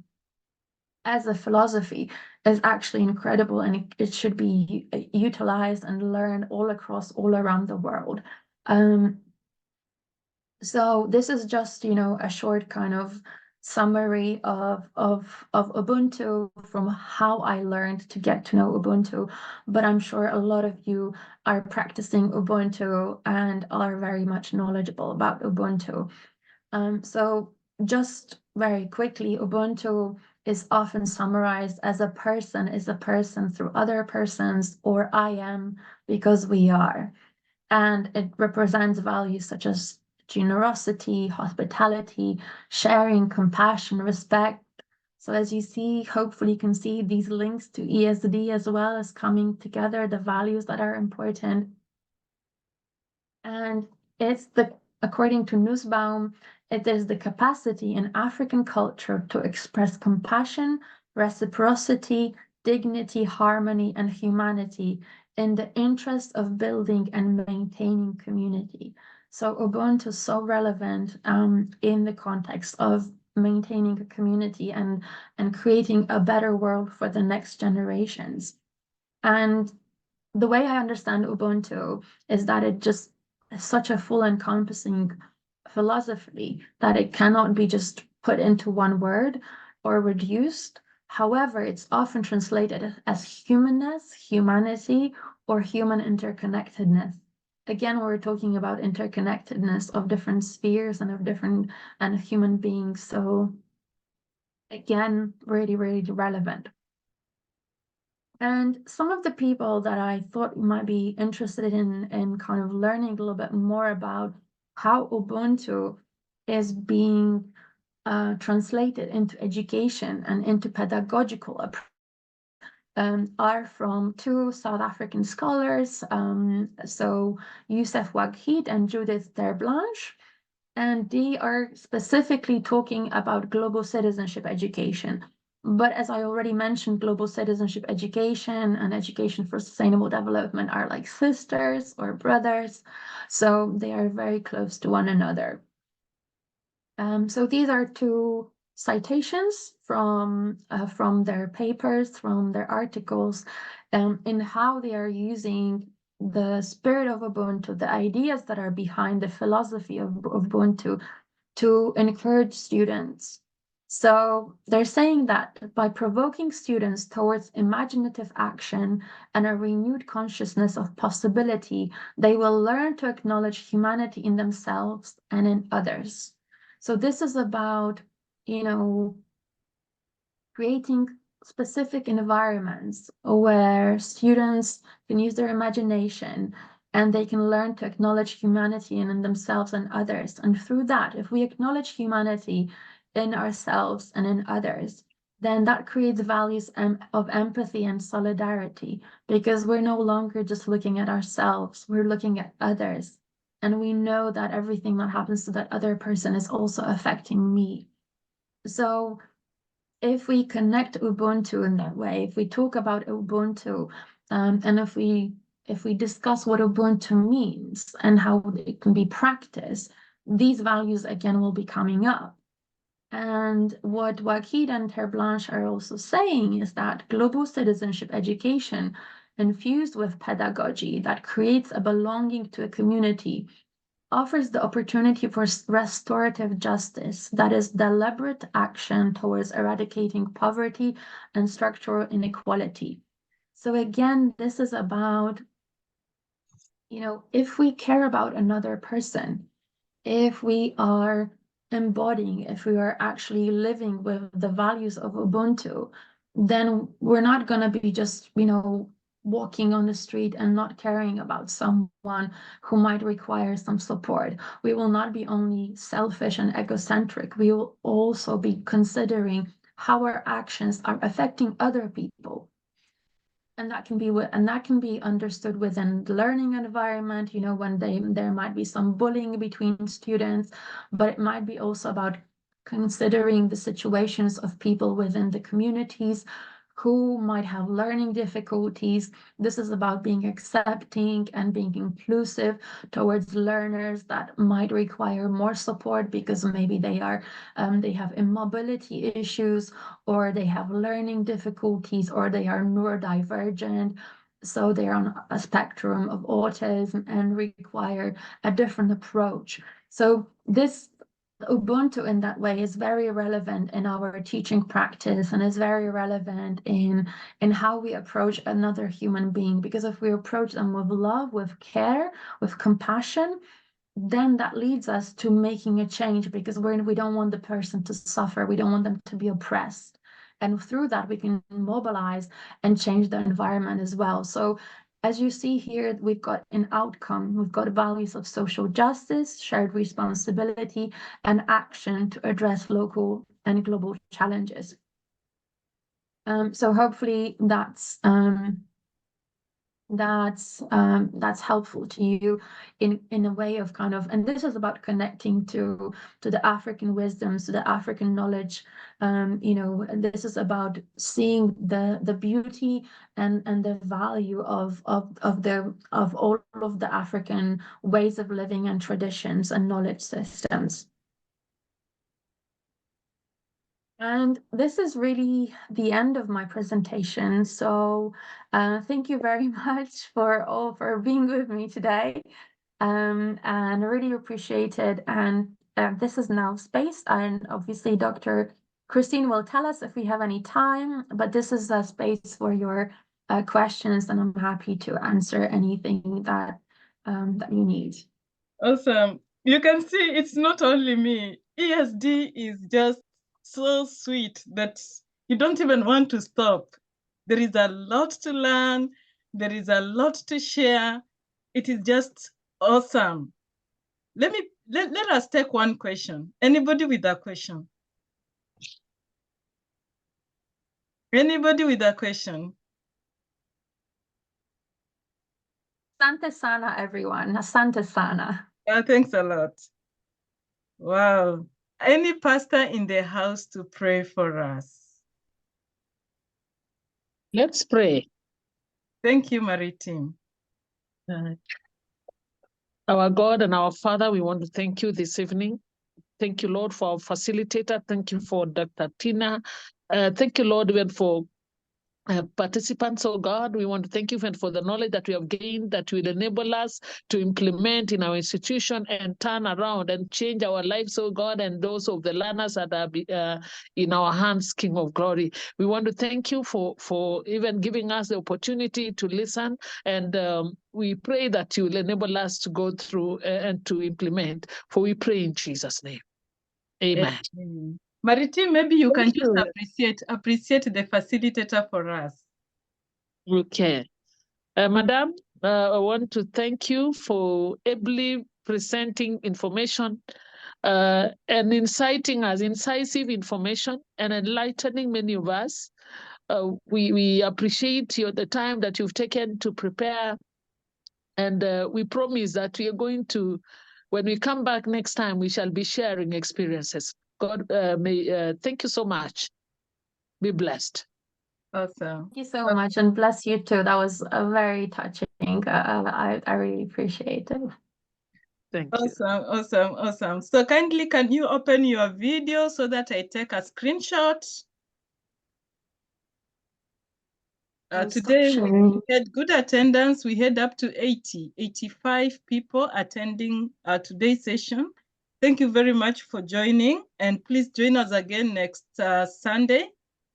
S3: as a philosophy is actually incredible, and it should be utilized and learned all around the world. So this is just, a short kind of summary of Ubuntu, from how I learned to get to know Ubuntu. But I'm sure a lot of you are practicing Ubuntu and are very much knowledgeable about Ubuntu. So just very quickly, Ubuntu is often summarized as a person is a person through other persons, or I am because we are. And it represents values such as generosity, hospitality, sharing, compassion, respect. So as you see, hopefully you can see these links to ESD as well as coming together, the values that are important. And it's according to Nussbaum, it is the capacity in African culture to express compassion, reciprocity, dignity, harmony, and humanity in the interest of building and maintaining community. So Ubuntu is so relevant in the context of maintaining a community and creating a better world for the next generations. And the way I understand Ubuntu is that it just is such a full encompassing philosophy that it cannot be just put into one word or reduced. However, it's often translated as humanness, humanity, or human interconnectedness. Again, we're talking about interconnectedness of different spheres and of different human beings. So again, really, really relevant. And some of the people that I thought might be interested in kind of learning a little bit more about how Ubuntu is being translated into education and into pedagogical approach are from two South African scholars, so Youssef Waghid and Judith Terblanche, and they are specifically talking about global citizenship education. But as I already mentioned, global citizenship education and education for sustainable development are like sisters or brothers, so they are very close to one another. So these are two citations from their papers, from their articles, in how they are using the spirit of Ubuntu, the ideas that are behind the philosophy of Ubuntu, to encourage students. So they're saying that by provoking students towards imaginative action and a renewed consciousness of possibility, they will learn to acknowledge humanity in themselves and in others. So this is about, creating specific environments where students can use their imagination and they can learn to acknowledge humanity in themselves and others. And through that, if we acknowledge humanity in ourselves and in others, then that creates values of empathy and solidarity, because we're no longer just looking at ourselves, we're looking at others. And we know that everything that happens to that other person is also affecting me. So if we connect Ubuntu in that way, if we talk about Ubuntu, and if we discuss what Ubuntu means and how it can be practiced, these values again will be coming up. And what Joaquin and Terre Blanche are also saying is that global citizenship education infused with pedagogy that creates a belonging to a community offers the opportunity for restorative justice, that is deliberate action towards eradicating poverty and structural inequality. So again, this is about, if we care about another person, if we are embodying, if we are actually living with the values of Ubuntu, then we're not going to be just, walking on the street and not caring about someone who might require some support. We will not be only selfish and egocentric. We will also be considering how our actions are affecting other people. And that can be understood within the learning environment, when there might be some bullying between students, but it might be also about considering the situations of people within the communities who might have learning difficulties. This is about being accepting and being inclusive towards learners that might require more support because maybe they have immobility issues, or they have learning difficulties, or they are neurodivergent. So they're on a spectrum of autism and require a different approach. So this Ubuntu in that way is very relevant in our teaching practice, and is very relevant in how we approach another human being, because if we approach them with love, with care, with compassion, then that leads us to making a change, because we don't want the person to suffer, we don't want them to be oppressed. And through that, we can mobilize and change the environment as well. So as you see here, we've got an outcome. We've got values of social justice, shared responsibility, and action to address local and global challenges. So hopefully that's helpful to you in a way of and this is about connecting to the African wisdoms, to the African knowledge. This is about seeing the beauty and the value of all of the African ways of living and traditions and knowledge systems. And this is really the end of my presentation. So thank you very much for being with me today. And I really appreciate it. And this is now space. And obviously, Dr. Christine will tell us if we have any time, but this is a space for your questions, and I'm happy to answer anything that you need.
S1: Awesome. You can see it's not only me. ESD is just so sweet that you don't even want to stop. There is a lot to learn. There is a lot to share. It is just awesome. Let us take one question. Anybody with a question? Anybody with a question?
S3: Asante sana, everyone. Asante sana.
S1: Thanks a lot. Wow. Any pastor in the house to pray for us?
S10: Let's pray.
S1: Thank you, Maritim.
S10: Our God and our Father, we want to thank you this evening. Thank you, Lord, for our facilitator. Thank you for Dr. Tina. Thank you, Lord, even for participants, oh God. We want to thank you for the knowledge that we have gained that will enable us to implement in our institution and turn around and change our lives, oh God, and those of the learners that are in our hands, King of Glory. We want to thank you for even giving us the opportunity to listen, and we pray that you will enable us to go through and to implement, for we pray in Jesus' name. Amen.
S1: Maritim, maybe you can just appreciate the facilitator for us.
S10: Okay. Madam, I want to thank you for ably presenting information and inciting us, incisive information and enlightening many of us. We appreciate the time that you've taken to prepare, and we promise that we are going to, when we come back next time, we shall be sharing experiences. God thank you so much. Be blessed.
S1: Awesome.
S3: Thank you so much, and bless you too. That was very touching. I really appreciate it.
S10: Thank you.
S1: Awesome. So kindly, can you open your video so that I take a screenshot? Today we had good attendance. We had up to 85 people attending today's session. Thank you very much for joining, and please join us again next Sunday.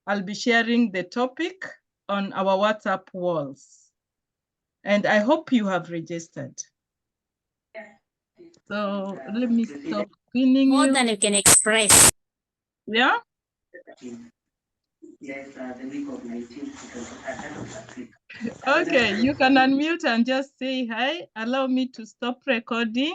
S1: I'll be sharing the topic on our WhatsApp walls, and I hope you have registered. So let me stop pinning
S11: More
S1: you.
S11: than you can express.
S1: Yeah? Okay, you can unmute and just say hi. Allow me to stop recording.